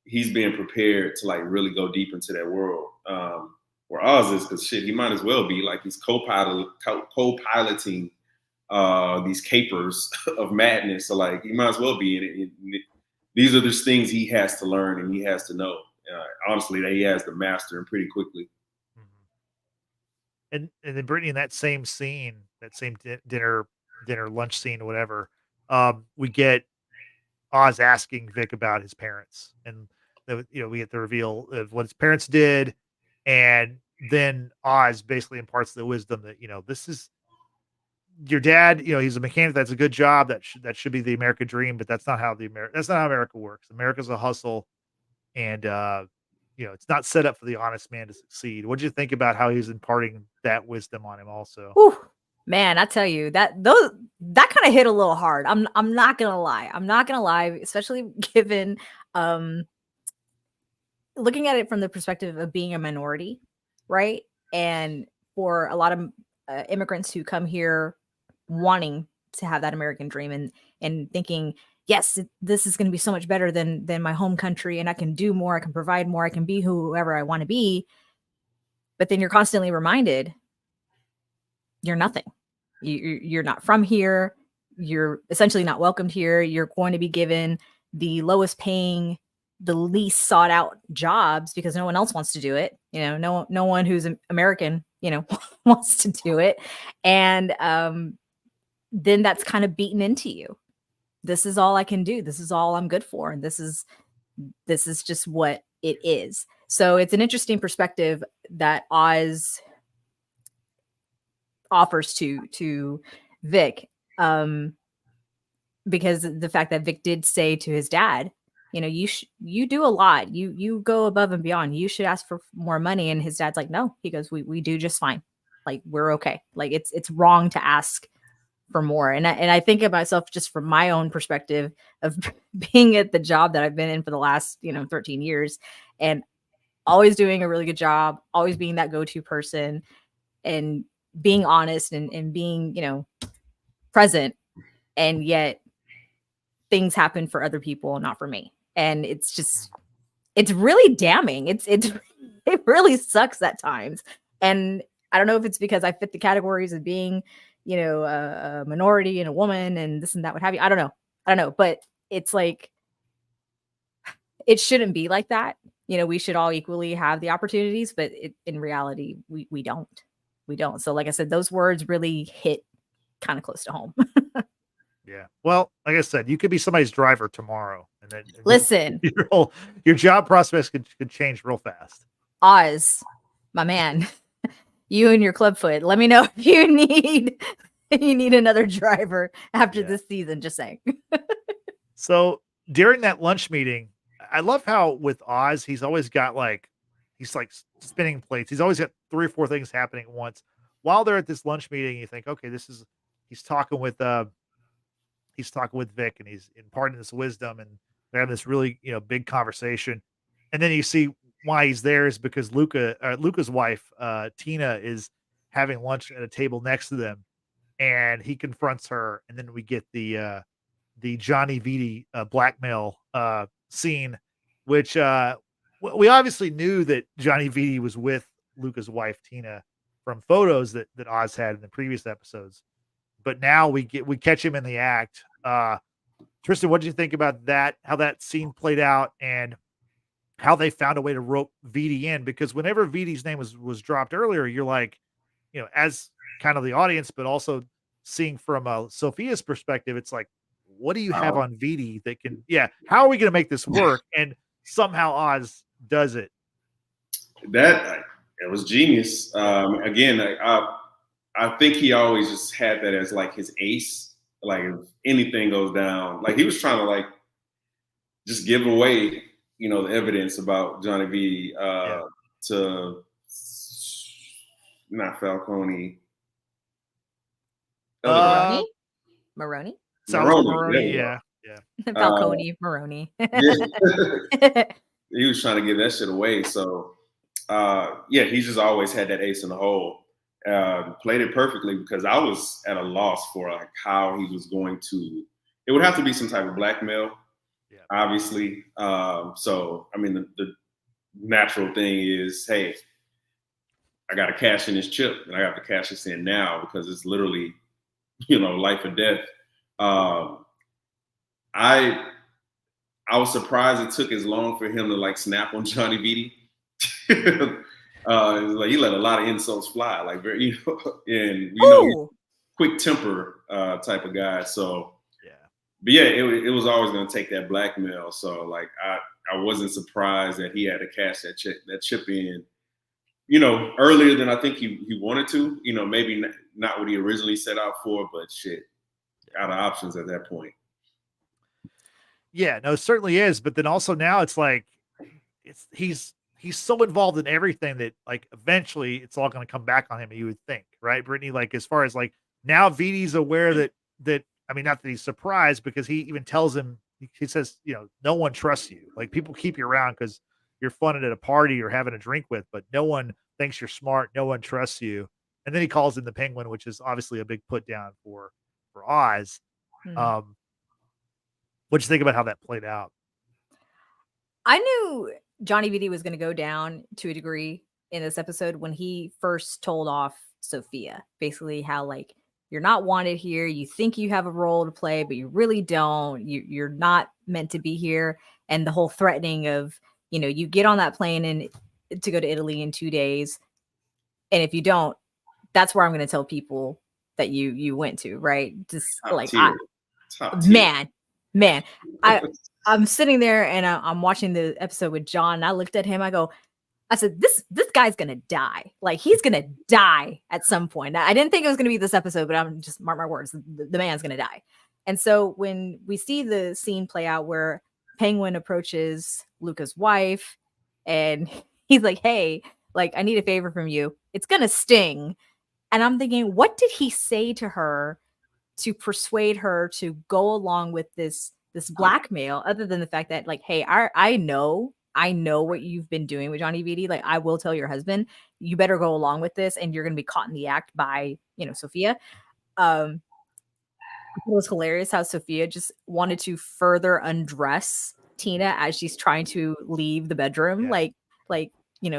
he's being prepared to like really go deep into that world. Where Oz is, because shit, he might as well be like he's co-piloting these capers of madness. So like he might as well be in it. These are just things he has to learn and he has to know. Honestly, that he has to master them pretty quickly. And then Brittany, in that same scene, that same dinner lunch scene, whatever, we get Oz asking Vic about his parents, and we get the reveal of what his parents did, and then Oz basically imparts the wisdom that this is your dad. He's a mechanic. That's a good job. That should be the American dream, but that's not how America works. America's a hustle, and it's not set up for the honest man to succeed. What did you think about how he's imparting that wisdom on him also? Whew. Man, I tell you that kind of hit a little hard. I'm not gonna lie. I'm not gonna lie, especially given looking at it from the perspective of being a minority, right? And for a lot of immigrants who come here wanting to have that American dream and thinking, yes, this is going to be so much better than my home country, and I can do more, I can provide more, I can be whoever I want to be. But then you're constantly reminded you're nothing. You're not from here. You're essentially not welcomed here. You're going to be given the lowest paying, the least sought out jobs because no one else wants to do it. No one who's American, wants to do it. And then that's kind of beaten into you. This is all I can do. This is all I'm good for. And this is just what it is. So it's an interesting perspective that Oz offers to Vic, because the fact that Vic did say to his dad, you do a lot, you go above and beyond, you should ask for more money. And his dad's like, no. He goes, we do just fine, like we're okay, like it's wrong to ask for more. And I think of myself just from my own perspective of being at the job that I've been in for the last 13 years, and always doing a really good job, always being that go-to person, and being honest and being, present. And yet things happen for other people, not for me. And it's really damning. It really sucks at times. And I don't know if it's because I fit the categories of being, a minority and a woman and this and that, what have you. I don't know. But it's like, it shouldn't be like that. We should all equally have the opportunities, but in reality, we don't. We don't. So like I said, those words really hit kind of close to home. Yeah. Well, like I said, you could be somebody's driver tomorrow, and then listen, your job prospects could change real fast. Oz, my man, you and your clubfoot, let me know if you need another driver after this season. Just saying. So during that lunch meeting, I love how with Oz, he's always got he's spinning plates. He's always got 3 or 4 things happening at once. While they're at this lunch meeting, you think, okay, he's talking with Vic, and he's imparting this wisdom, and they're having this really, big conversation. And then you see why he's there is because Luca's wife, Tina, is having lunch at a table next to them, and he confronts her. And then we get the Johnny Vitti blackmail scene, which we obviously knew that Johnny Vitti was with Luca's wife, Tina, from photos that Oz had in the previous episodes. But now we catch him in the act. Tristan, what did you think about that? How that scene played out and how they found a way to rope Vitti in? Because whenever Vitti's name was dropped earlier, you're like, as kind of the audience, but also seeing from Sofia's perspective, it's like, what do you have on Vitti that can, how are we going to make this work? And somehow Oz does it. It was genius. Again, I think he always just had that as like his ace. Like if anything goes down, like he was trying to just give away, the evidence about Johnny V to not Falcone. Maroney? Maroney, yeah. Falcone, Maroney. He was trying to give that shit away. So, he just always had that ace in the hole. Played it perfectly because I was at a loss for how he was going to. It would have to be some type of blackmail, obviously. So, I mean, the natural thing is, hey, I got to cash in this chip, and I got to cash this in now because it's literally, life or death. I was surprised it took as long for him to snap on Johnny Vitti. He let a lot of insults fly, very, and quick temper type of guy. So but it was always going to take that blackmail. So I wasn't surprised that he had to cash that chip in, earlier than I think he wanted to. Maybe not what he originally set out for, but shit, out of options at that point. Yeah, no, it certainly is. But then also now it's he's so involved in everything that eventually it's all going to come back on him. You would think, right, Brittany? As far as now VD's aware that I mean, not that he's surprised, because he even tells him, he says, no one trusts you. Like, people keep you around because you're fun at a party or having a drink with, but no one thinks you're smart. No one trusts you. And then he calls in the Penguin, which is obviously a big put down for Oz. What'd you think about how that played out? I knew Johnny VD was going to go down to a degree in this episode when he first told off Sofia, basically how, like, you're not wanted here. You think you have a role to play, but you really don't. You're not meant to be here. And the whole threatening of, you get on that plane and to go to Italy in 2 days. And if you don't, that's where I'm going to tell people that you went to, right? Just Top tier. Man, I'm sitting there and I'm watching the episode with John. And I looked at him. I said, this guy's going to die. Like, he's going to die at some point. I didn't think it was going to be this episode, but I'm just, mark my words, the man's going to die. And so when we see the scene play out where Penguin approaches Luca's wife and he's like, hey, like, I need a favor from you. It's going to sting. And I'm thinking, what did he say to her to persuade her to go along with this blackmail, other than the fact that, like, hey, I know what you've been doing with Johnny VD. Like, I will tell your husband, you better go along with this, and you're going to be caught in the act by, Sofia. It was hilarious how Sofia just wanted to further undress Tina as she's trying to leave the bedroom. Yeah. Like,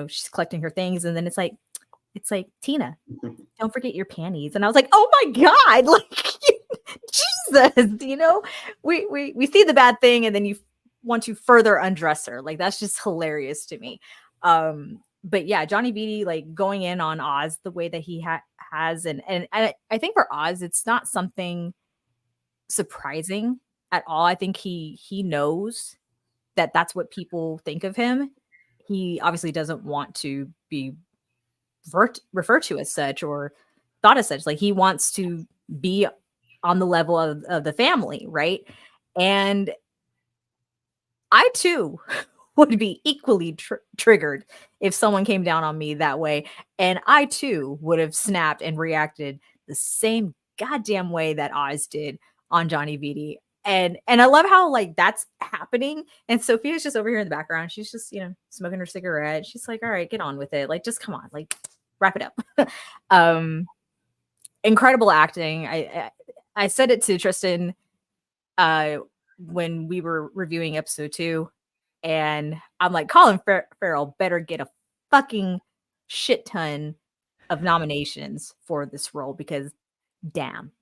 she's collecting her things, and then it's like, Tina, don't forget your panties. And I was like, oh my God, like, Jesus, we see the bad thing, and then you want to further undress her. Like, that's just hilarious to me. But yeah, Johnny VD, like, going in on Oz the way that he has, and I think for Oz, it's not something surprising at all. I think he knows that that's what people think of him. He obviously doesn't want to be referred to as such or thought as such. Like, he wants to be on the level of the family, right? And I too would be equally triggered if someone came down on me that way, and I too would have snapped and reacted the same goddamn way that Oz did on Johnny VD. And I love how, like, that's happening, and Sophia's just over here in the background. She's just, smoking her cigarette. She's like, all right, get on with it. Like, just come on, like, wrap it up. Incredible acting. I said it to Tristan when we were reviewing episode 2, and I'm like, Colin Farrell better get a fucking shit ton of nominations for this role, because damn.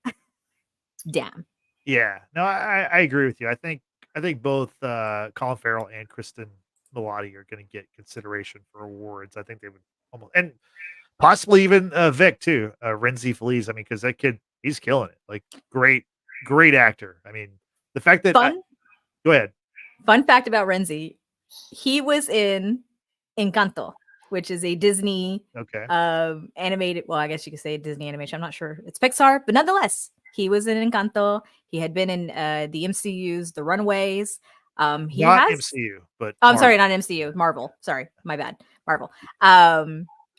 Yeah, no, I agree with you. I think both Colin Farrell and Cristin Milioti are going to get consideration for awards. I think they would almost, and possibly even Vic too, Rhenzy Feliz. I mean, because that kid, he's killing it. Like, great actor. I mean, the fact that go ahead. Fun fact about Rhenzy, he was in Encanto, which is a Disney animated. Well, I guess you could say Disney animation. I'm not sure. It's Pixar, but nonetheless, he was in Encanto. He had been in the MCU's The Runaways. MCU, but I'm sorry, not MCU, Marvel. Sorry, my bad, Marvel.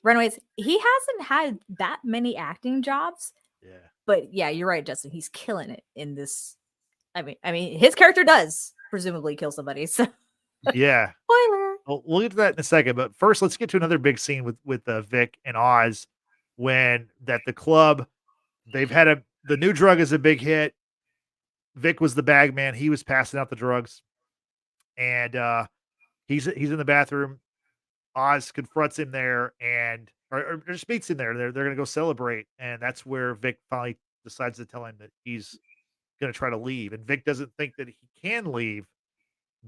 Runaways. He hasn't had that many acting jobs. Yeah, but yeah, you're right, Justin. He's killing it in this. I mean, his character does presumably kill somebody. So yeah. Spoiler. Well, we'll get to that in a second, but first, let's get to another big scene with Vic and Oz when at the club they've had the new drug is a big hit. Vic was the bag man. He was passing out the drugs, and he's in the bathroom. Oz confronts him there and or just meets him there. They're going to go celebrate, and that's where Vic finally decides to tell him that he's going to try to leave. And Vic doesn't think that he can leave,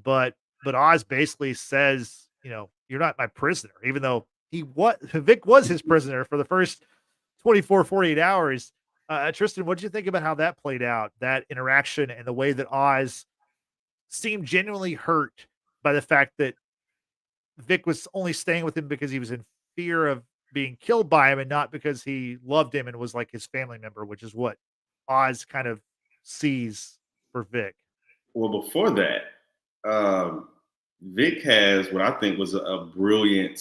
but Oz basically says, you're not my prisoner, even though Vic was his prisoner for the first 24, 48 hours. Tristan, what did you think about how that played out, that interaction, and the way that Oz seemed genuinely hurt by the fact that Vic was only staying with him because he was in fear of being killed by him and not because he loved him and was like his family member, which is what Oz kind of sees for Vic. Well, before that, Vic has what I think was a brilliant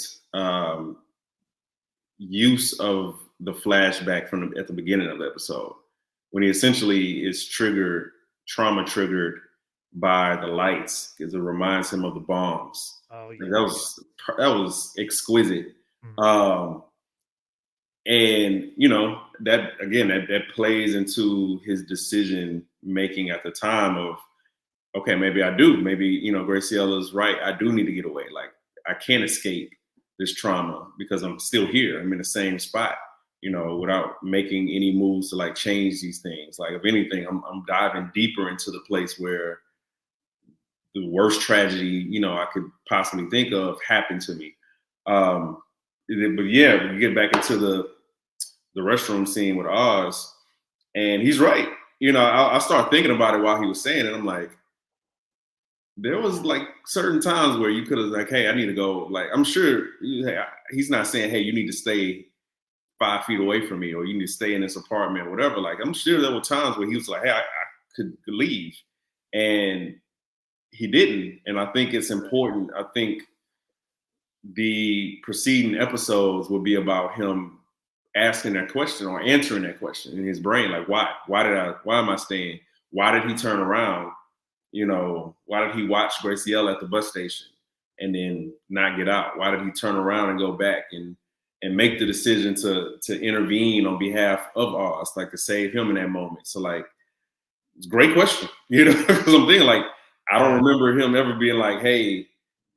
use of the flashback at the beginning of the episode. when he essentially is trauma triggered by the lights, because it reminds him of the bombs. Oh yeah. Like, that was exquisite. Mhm. And you know, that again, that plays into his decision making at the time of, okay, maybe I do. Maybe, you know, Graciella's right. I do need to get away. Like, I can't escape this trauma because I'm still here. I'm in the same spot, you know, without making any moves to like change these things. Like, if anything, I'm diving deeper into the place where the worst tragedy, you know, I could possibly think of happened to me. But yeah, when you get back into the restroom scene with Oz, and he's right. You know, I started thinking about it while he was saying it. I'm like, there was like certain times where you could have like, hey, I need to go. Like, I'm sure he's not saying, hey, you need to stay 5 feet away from me, or you need to stay in this apartment, or whatever. Like, I'm sure there were times where he was like, hey, I could leave, and he didn't. And I think it's important. I think the preceding episodes will be about him asking that question or answering that question in his brain. Like, why? Why am I staying? Why did he turn around? You know, why did he watch Graciela at the bus station and then not get out? Why did he turn around and go back and make the decision to intervene on behalf of Oz, like to save him in that moment? So like, it's a great question, you know, because I'm thinking like, I don't remember him ever being like, hey,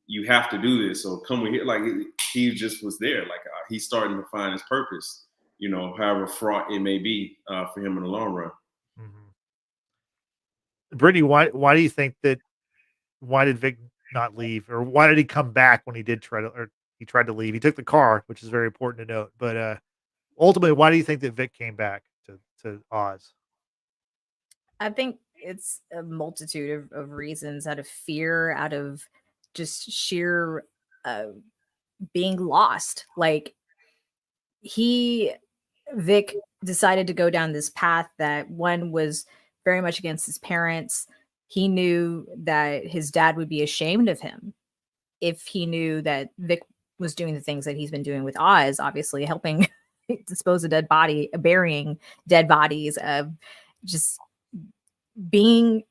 you have to do this or come here. Like, he just was there. Like, he's starting to find his purpose, you know, however fraught it may be for him in the long run. Mhm. Brittany, why do you think that? Why did Vic not leave, or why did he come back when he did try to, or he tried to leave? He took the car, which is very important to note. But ultimately, why do you think that Vic came back to Oz? I think it's a multitude of reasons, out of fear, out of just sheer uh, being lost. Like, Vic decided to go down this path that one was very much against his parents. He knew that his dad would be ashamed of him if he knew that Vic was doing the things that he's been doing with Oz, obviously helping dispose of burying dead bodies, of just being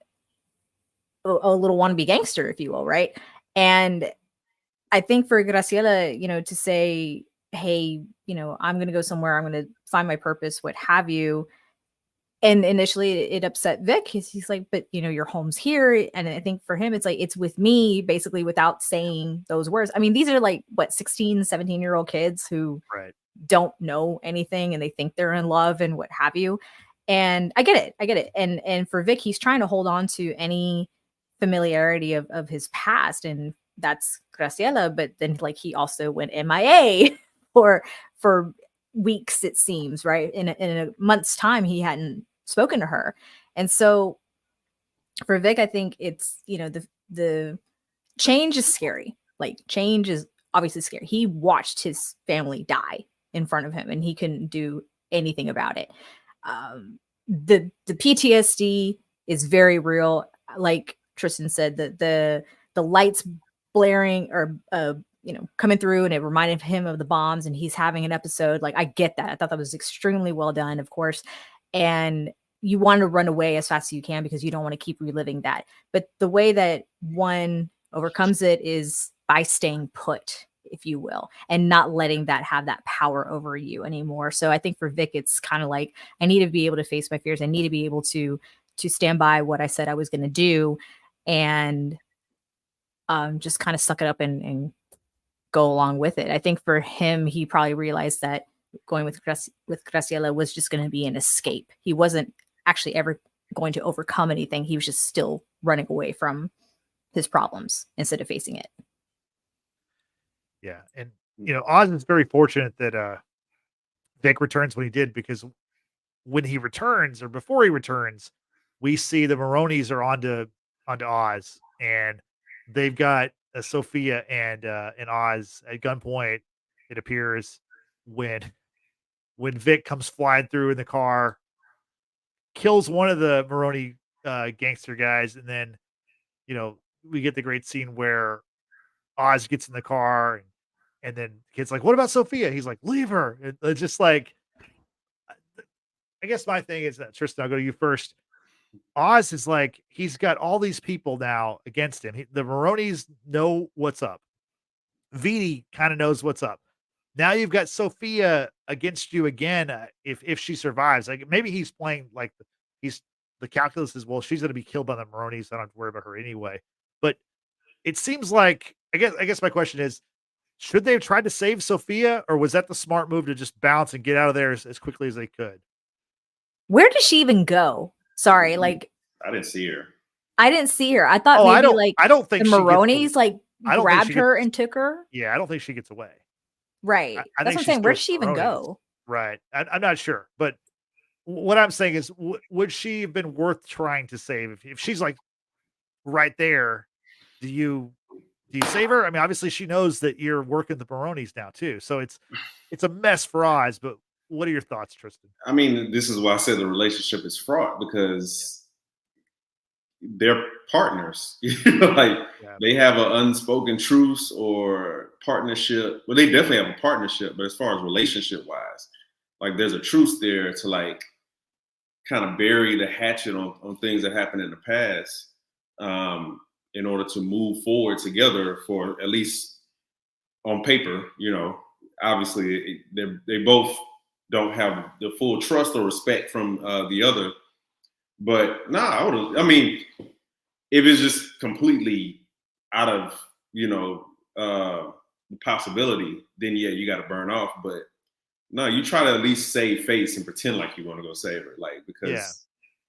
a little wannabe gangster, if you will, right? And I think for Graciela, you know, to say, hey, you know, I'm going to go somewhere, I'm going to find my purpose, what have you. And initially it upset Vic. He's like, but you know, your home's here. And I think for him, it's like, it's with me, basically, without saying those words. I mean, these are like, what, 16, 17-year-old kids who Right. don't know anything and they think they're in love and what have you. And I get it. And for Vic, he's trying to hold on to any familiarity of his past, and that's Graciela. But then, like, he also went MIA for weeks, it seems, right? In a month's time, he hadn't spoken to her. And so for Vic, I think it's, you know, the change is scary. Like, change is obviously scary. He watched his family die in front of him and he couldn't do anything about it. The PTSD is very real. Like Tristan said, the lights blaring, or you know, coming through, and it reminded him of the bombs, and he's having an episode. Like, I get that. I thought that was extremely well done, of course. And you want to run away as fast as you can because you don't want to keep reliving that. But the way that one overcomes it is by staying put, if you will, and not letting that have that power over you anymore. So I think for Vic, it's kind of like, I need to be able to face my fears. I need to be able to stand by what I said I was going to do, and just kind of suck it up and go along with it. I think for him, he probably realized that going with Graciela was just going to be an escape. He wasn't actually ever going to overcome anything. He was just still running away from his problems instead of facing it. Yeah, and you know, Oz is very fortunate that Vic returns when he did, because when he returns, or before he returns, we see the Maronis are onto Oz, and they've got Sofia and Oz at gunpoint. It appears when Vic comes flying through in the car, kills one of the Maroni gangster guys, and then, you know, we get the great scene where Oz gets in the car, and then the kid's like, "What about Sophia?" He's like, "Leave her." It's just like, I guess my thing is that Tristan, I'll go to you first. Oz is like, he's got all these people now against him. The Maronis know what's up. Vidi kind of knows what's up. Now you've got Sofia against you again. If she survives, like maybe he's playing like the calculus is, well, she's going to be killed by the Maronis. I don't have to worry about her anyway. But it seems like, I guess my question is, should they have tried to save Sofia, or was that the smart move to just bounce and get out of there as quickly as they could? Where does she even go? Sorry, like I didn't see her. I didn't see her. I thought Oh, maybe I don't think the she gets Maronis like I don't think grabbed she her gets- and took her. Yeah, I don't think she gets away. Right. I That's think what I'm she's saying. still Where'd with she even Maronis. go? Right. I'm not sure, but what I'm saying is, would she have been worth trying to save if she's like right there? Do you save her? I mean, obviously she knows that you're working the Maronis now too, so it's a mess for Oz. But what are your thoughts, Tristan? I mean, this is why I said the relationship is fraught, because they're partners. Like Yeah. they have an unspoken truce or partnership. Well, they definitely have a partnership, but as far as relationship wise, like there's a truce there to like kind of bury the hatchet on things that happened in the past, in order to move forward together, for at least on paper. Obviously they both don't have the full trust or respect from the other. But I mean, if it's just completely out of, the possibility, then yeah, you got to burn off. But no, you try to at least save face and pretend like you want to go save her. Like, because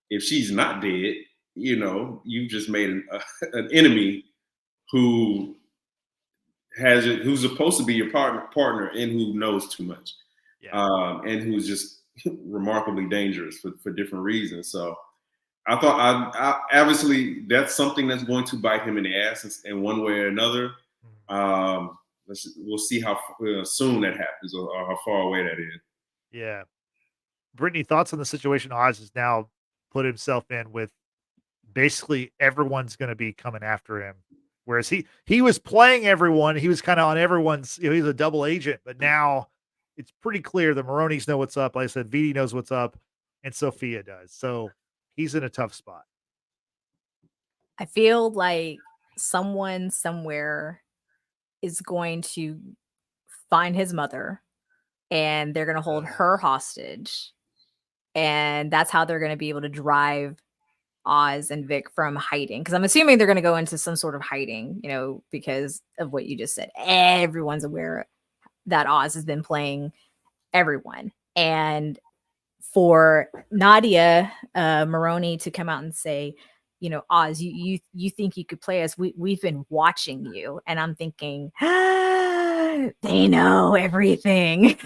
if she's not dead, you just made an enemy who's supposed to be your partner and who knows too much. Yeah. And who's just remarkably dangerous for different reasons. So I thought, I obviously that's something that's going to bite him in the ass in one way or another. We'll see how soon that happens, or how far away that is. Yeah. Brittany, thoughts on the situation Oz has now put himself in with? Basically, everyone's going to be coming after him. Whereas he was playing everyone. He was kind of on everyone's, he's a double agent, but now it's pretty clear the Maronis know what's up. Like I said, Vidi knows what's up, and Sofia does. So he's in a tough spot. I feel like someone somewhere is going to find his mother, and they're going to hold her hostage. And that's how they're going to be able to drive Oz and Vic from hiding. Because I'm assuming they're going to go into some sort of hiding, because of what you just said. Everyone's aware that Oz has been playing everyone. And for Nadia Maroney to come out and say, Oz, you think you could play us? We've been watching you. And I'm thinking, they know everything.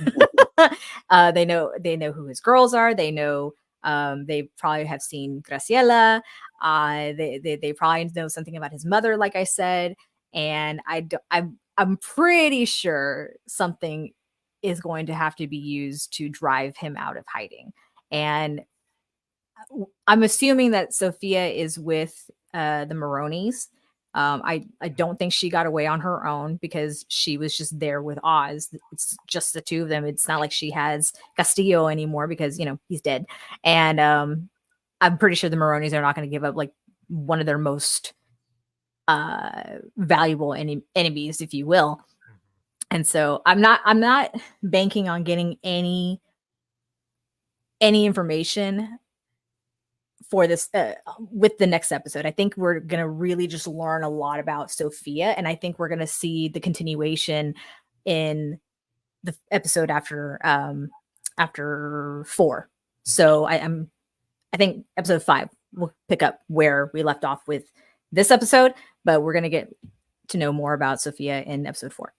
They know who his girls are. They know, they probably have seen Graciela. They probably know something about his mother, like I said. And I'm pretty sure something is going to have to be used to drive him out of hiding. And I'm assuming that Sofia is with the Maronis. I don't think she got away on her own, because she was just there with Oz. It's just the two of them. It's not like she has Castillo anymore, because he's dead. And I'm pretty sure the Maronis are not going to give up like one of their most valuable enemies, if you will. And so I'm not banking on getting any information for this with the next episode. I think we're going to really just learn a lot about Sofia, and I think we're going to see the continuation in the episode after 4. So I think episode 5 will pick up where we left off with this episode, but we're going to get to know more about Sofia in episode 4.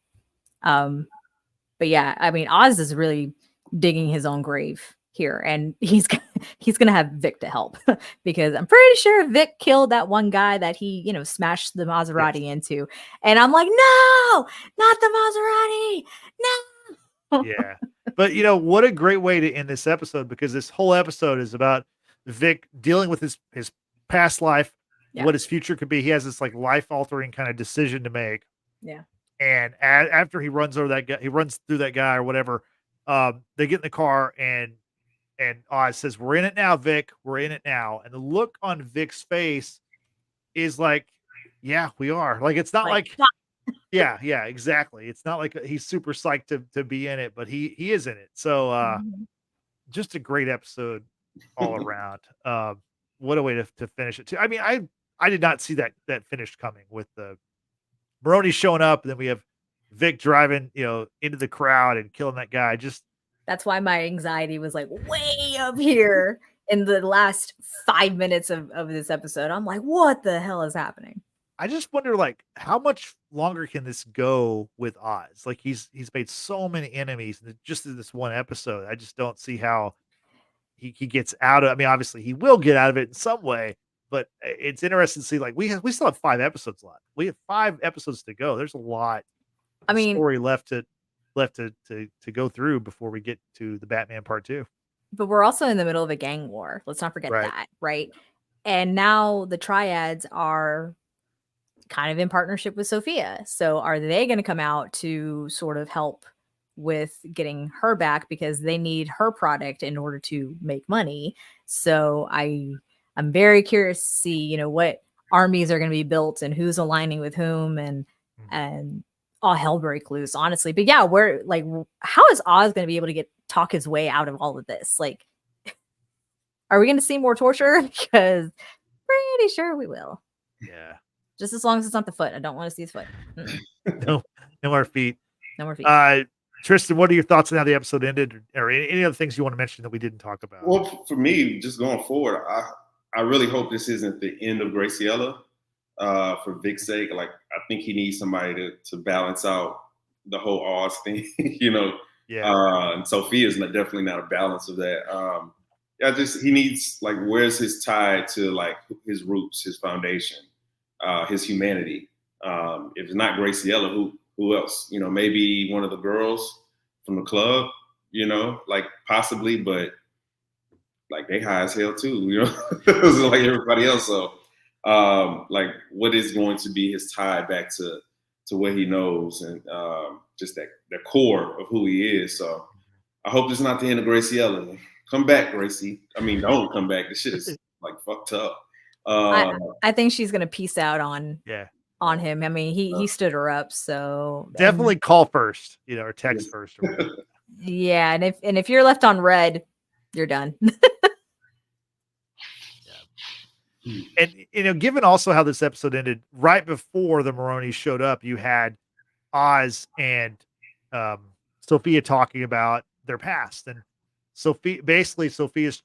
But yeah, I mean, Oz is really digging his own grave here, and he's gonna have Vic to help, because I'm pretty sure Vic killed that one guy that he smashed the Maserati into, and I'm like, no, not the Maserati, no. Yeah, but what a great way to end this episode, because this whole episode is about Vic dealing with his past life, what his future could be. He has this like life altering kind of decision to make. Yeah. And after he runs over that guy, he runs through that guy or whatever. They get in the car, and and Oz says, "We're in it now, Vic. We're in it now." And the look on Vic's face is like, "Yeah, we are." Like, it's not like yeah, exactly. It's not like he's super psyched to be in it, but he is in it. So just a great episode all around. What a way to finish it too. I mean, I did not see that finish coming with the Maroney showing up, and then we have Vic driving, into the crowd and killing that guy. Just that's why my anxiety was like way up here in the last 5 minutes of this episode. I'm like, what the hell is happening? I just wonder, like, how much longer can this go with Oz? Like, he's made so many enemies just in this one episode. I just don't see how he gets out of. I mean, obviously, he will get out of it in some way, but it's interesting to see. Like, we still have 5 episodes left. We have 5 episodes to go. There's a lot. I mean, story left to go through before we get to the Batman Part 2. But we're also in the middle of a gang war. Let's not forget that, right? And now the triads are kind of in partnership with Sofia. So are they going to come out to sort of help with getting her back because they need her product in order to make money? So I'm very curious to see, what armies are going to be built and who's aligning with whom and all hell break loose, honestly. But yeah, we're like, how is Oz going to be able to talk his way out of all of this? Like, are we going to see more torture? Because pretty sure we will. Yeah. Just as long as it's not the foot. I don't want to see his foot. No more feet. No more feet. Tristan, what are your thoughts on how the episode ended, or any other things you want to mention that we didn't talk about? Well, for me, just going forward, I really hope this isn't the end of Graciela. For Vic's sake, like, I think he needs somebody to balance out the whole Oz thing, Yeah. And Sofia's definitely not a balance of that. He needs, like, where's his tie to, like, his roots, his foundation, his humanity. If it's not Graciela, who else? Maybe one of the girls from the club, like, possibly, but like, they high as hell too, like everybody else. So like, what is going to be his tie back to what he knows and just the core of who he is. So I hope it's not the end of Graciela. Come back, Gracie. I mean, don't come back. This shit is like fucked up. I think she's gonna peace out on him. I mean, he stood her up, so definitely call first, or text first. Or yeah, and if you're left on red, you're done. And given also how this episode ended, right before the Maronis showed up, you had Oz and Sofia talking about their past, and Sofia's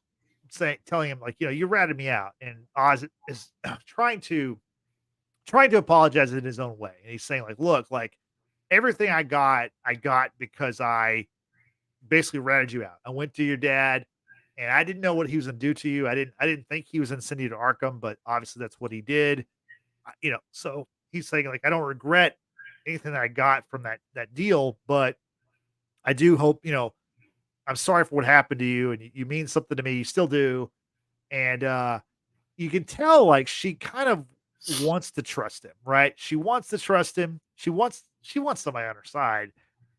telling him, like, you ratted me out, and Oz is trying to apologize in his own way, and he's saying, like, look, like, everything I got because I basically ratted you out. I went to your dad, and I didn't know what he was going to do to you. I didn't think he was going to send you to Arkham, but obviously that's what he did. So he's saying, like, I don't regret anything that I got from that deal, but I do hope, I'm sorry for what happened to you, and you mean something to me. You still do. And you can tell, like, she kind of wants to trust him, right? She wants to trust him. She wants somebody on her side.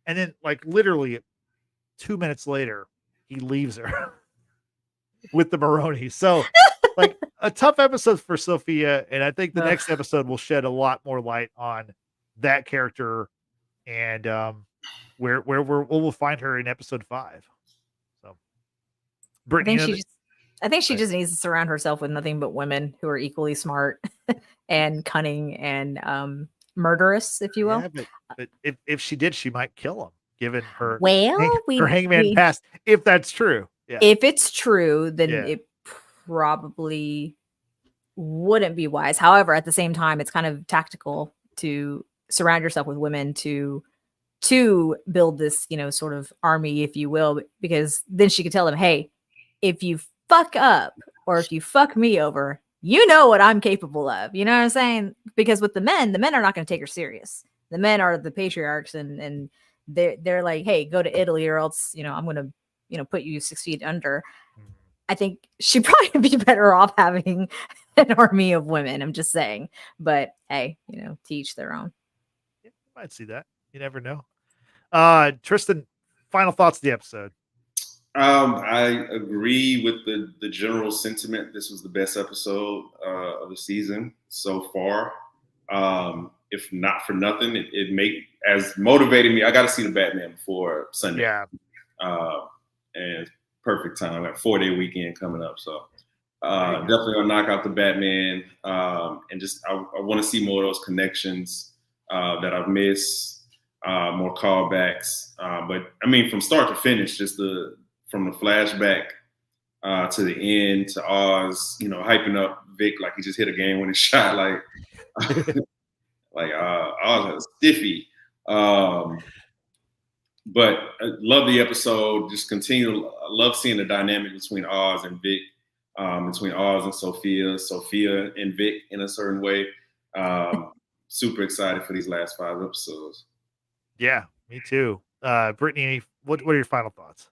And then, like, literally 2 minutes later, he leaves her with the Maroney. So, like, a tough episode for Sofia, and I think the next episode will shed a lot more light on that character and where we'll find her in episode 5. So, Brittany, I think she just needs to surround herself with nothing but women who are equally smart and cunning and murderous, if you will. Yeah, but if she did, she might kill him, given her her hangman past. If that's true. Yeah. If it's true, then it probably wouldn't be wise. However, at the same time, it's kind of tactical to surround yourself with women to build this, sort of army, if you will, because then she could tell them, hey, if you fuck up or if you fuck me over, you know what I'm capable of. You know what I'm saying? Because with the men are not going to take her serious. The men are the patriarchs, and they're like, hey, go to Italy or else, I'm going to, put you 6 feet under. I think she'd probably be better off having an army of women. I'm just saying. But hey, to each their own. Yeah, you might see that. You never know. Tristan, final thoughts of the episode. I agree with the general sentiment. This was the best episode of the season so far. If not for nothing, it as motivated me. I got to see the Batman before Sunday. Yeah. And perfect time. That 4-day weekend coming up. So definitely gonna knock out the Batman. And just I want to see more of those connections that I've missed. More callbacks. But I mean, from start to finish, just from the flashback to the end to Oz, hyping up Vic like he just hit a game-winning shot, like Oz had a stiffy. But I love the episode. Just continue. I love seeing the dynamic between Oz and Vic, between Oz and Sofia and Vic in a certain way. Super excited for these last 5 episodes. Yeah, me too. Brittany, what are your final thoughts?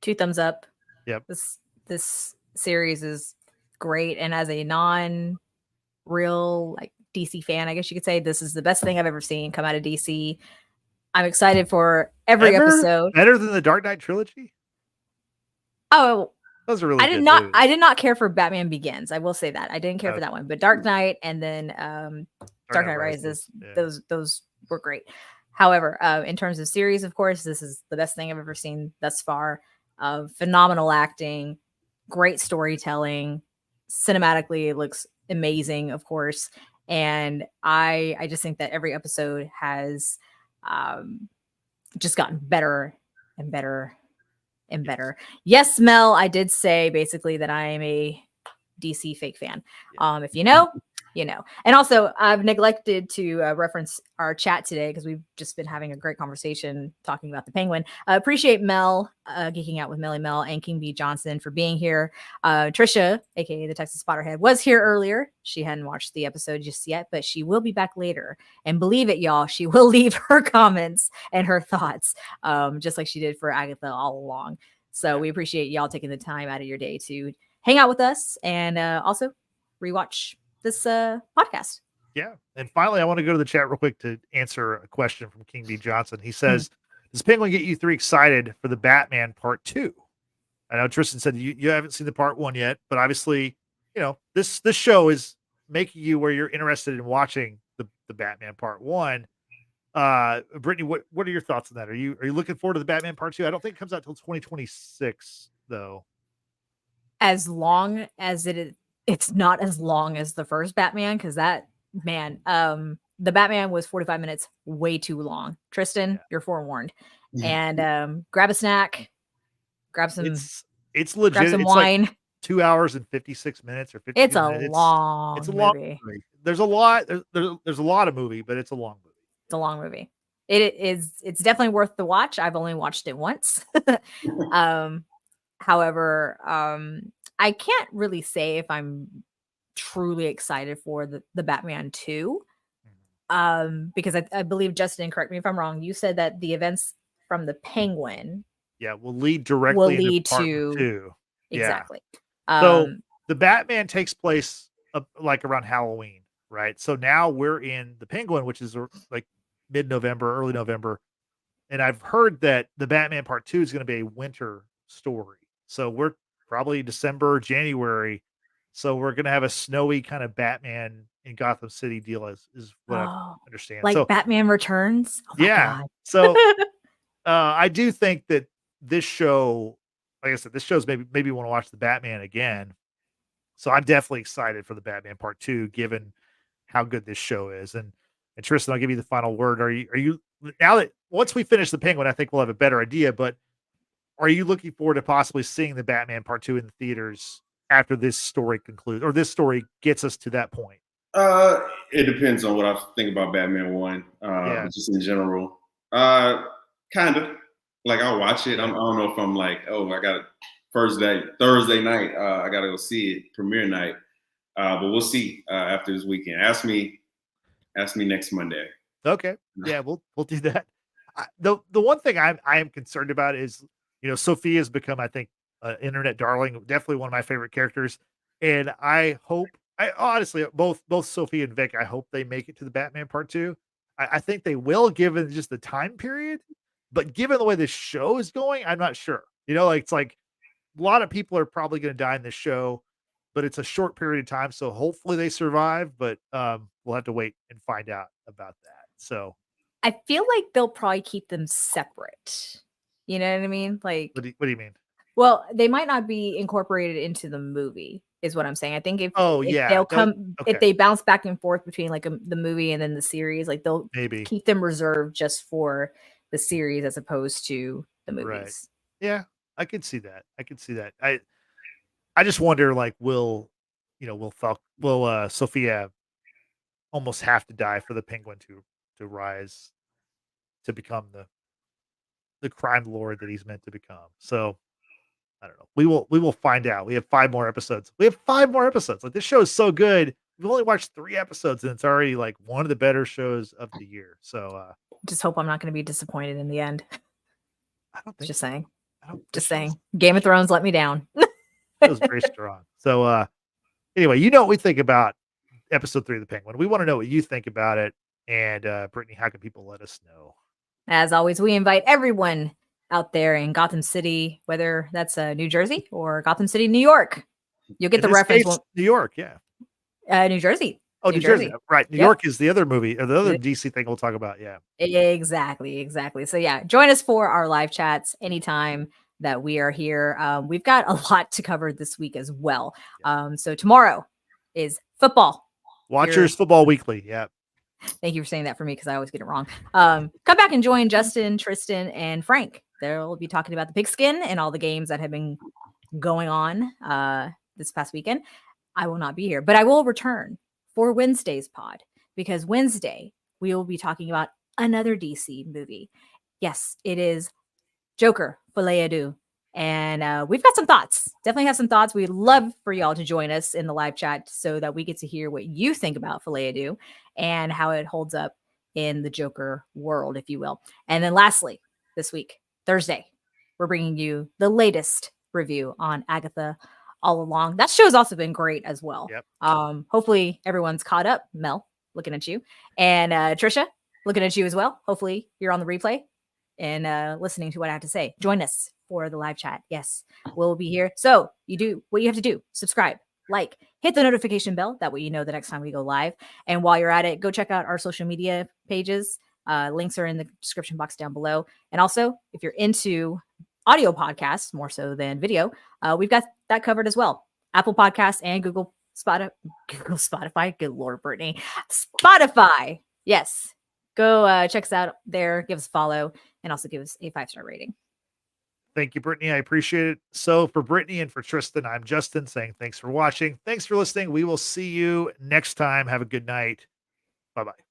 2 thumbs up. Yep. This series is great, and as a non-real DC fan, I guess you could say this is the best thing I've ever seen come out of DC. I'm excited for every episode. Better than the Dark Knight trilogy? Oh, those are really. I did not care for Batman Begins. I will say that I didn't care for that one, but Dark Knight and then Dark Knight Rises. Yeah. Those were great. However, in terms of series, of course, this is the best thing I've ever seen thus far. Phenomenal acting, great storytelling, cinematically it looks amazing, of course, and I just think that every episode has just gotten better and better and better. Yes, Mel, I did say basically that I am a DC fake fan. If you know, you know. And also, I've neglected to reference our chat today because we've just been having a great conversation talking about the Penguin. Appreciate Mel, Geeking Out with Melly Mel, and King B. Johnson for being here. Trisha, aka the Texas Potterhead, was here earlier. She hadn't watched the episode just yet, but she will be back later. And believe it, y'all, she will leave her comments and her thoughts, just like she did for Agatha all along. So we appreciate y'all taking the time out of your day to hang out with us and also rewatch this podcast. Yeah. And finally, I want to go to the chat real quick to answer a question from King B. Johnson. He says, does Penguin get you 3 excited for the Batman Part 2? I know Tristan said you haven't seen the Part 1 yet, but obviously, this show is making you where you're interested in watching the Batman Part 1. Brittany, what are your thoughts on that? Are you looking forward to the Batman Part 2? I don't think it comes out till 2026, though. As long as it's not as long as the first Batman, because the Batman was 45 minutes, way too long. Tristan, you're forewarned. And grab a snack, grab some. It's legit. Grab some it's wine. Like 2 hours and 56 minutes or 50. It's a long. It's a long movie. There's a lot. There's a lot of movie, but it's a long movie. It's a long movie. It's definitely worth the watch. I've only watched it once. However, I can't really say if I'm truly excited for the Batman 2. Because I believe, Justin, correct me if I'm wrong, you said that the events from the Penguin will lead directly into part 2. Exactly. So the Batman takes place around Halloween, right? So now we're in the Penguin, which is like mid-November, early November. And I've heard that the Batman Part 2 is going to be a winter story. So we're probably December, January. So we're going to have a snowy kind of Batman in Gotham City deal is what I understand. Like Batman Returns? Oh yeah. God. So I do think that this show, like I said, this show's maybe want to watch the Batman again. So I'm definitely excited for the Batman Part 2, given how good this show is. And Tristan, I'll give you the final word. Are you now that once we finish the Penguin, I think we'll have a better idea, but are you looking forward to possibly seeing the Batman Part 2 in the theaters after this story concludes, or this story gets us to that point? It depends on what I think about Batman 1. Just in general. Kind of. Like, I'll watch it. I don't know if I'm like, oh, I got it Thursday night. I got to go see it, premiere night. But we'll see after this weekend. Ask me next Monday. Okay. Yeah, we'll do that. The one thing I am concerned about is, Sofia has become, I think, internet darling, definitely one of my favorite characters. And I honestly, both Sofia and Vic, I hope they make it to the Batman Part 2. I think they will, given just the time period. But given the way this show is going, I'm not sure. Like it's like a lot of people are probably going to die in this show, but it's a short period of time. So hopefully they survive, but we'll have to wait and find out about that. So I feel like they'll probably keep them separate. You know what I mean? Like, what do you mean? well, they might not be incorporated into the movie, is what I'm saying. I think if Yeah. they'll come, if Okay. they bounce back and forth between like the movie and then the series, like they'll Maybe. keep them reserved just for the series as opposed to the movies. Right. Yeah, I could see that. I just wonder, like, will Sofia almost have to die for the Penguin to rise to become the crime lord that he's meant to become? So I don't know. We will find out. We have 5 more episodes. Like, this show is so good. We've only watched 3 episodes and it's already like one of the better shows of the year. So Just hope I'm not going to be disappointed in the end. I don't think Just so. saying. I don't Just think saying. Game of Thrones let me down. it was very strong. So anyway, you know what we think about episode 3 of the Penguin. We want to know what you think about it. And Brittany, how can people let us know? As always, we invite everyone out there in Gotham City, whether that's New Jersey or Gotham City, New York. You'll get the reference. New York, yeah. New Jersey. Oh, New Jersey. Right. New York is the other movie or the other Yep. DC thing we'll talk about. Yeah. Exactly. So yeah, join us for our live chats anytime that we are here. We've got a lot to cover this week as well. So tomorrow is football. Watchers Football Weekly. Yeah. Thank you for saying that for me because I always get it wrong. Come back and join Justin, Tristan, and Frank. They'll be talking about the pigskin and all the games that have been going on this past weekend. I will not be here, but I will return for Wednesday's pod because Wednesday we will be talking about another DC movie. Yes, it is Joker, Feliz Ado. And we've got some thoughts. Definitely have some thoughts. We'd love for y'all to join us in the live chat so that we get to hear what you think about Feliz Ado and how it holds up in the Joker world, if you will. And then lastly, this week, Thursday, we're bringing you the latest review on Agatha All Along. That show's also been great as well. Yep. Hopefully everyone's caught up. Mel, looking at you. And Trisha, looking at you as well. Hopefully you're on the replay and listening to what I have to say. Join us for the live chat. Yes, we'll be here. So you do what you have to do. Subscribe, like, hit the notification bell. That way you know the next time we go live. And while you're at it, go check out our social media pages. Links are in the description box down below. And also, if you're into audio podcasts more so than video, we've got that covered as well. Apple Podcasts and Google Spotify. Good Lord, Brittany. Spotify. Yes. Go check us out there. Give us a follow and also give us a 5-star rating. Thank you, Brittany. I appreciate it. So for Brittany and for Tristan, I'm Justin saying thanks for watching. Thanks for listening. We will see you next time. Have a good night. Bye-bye.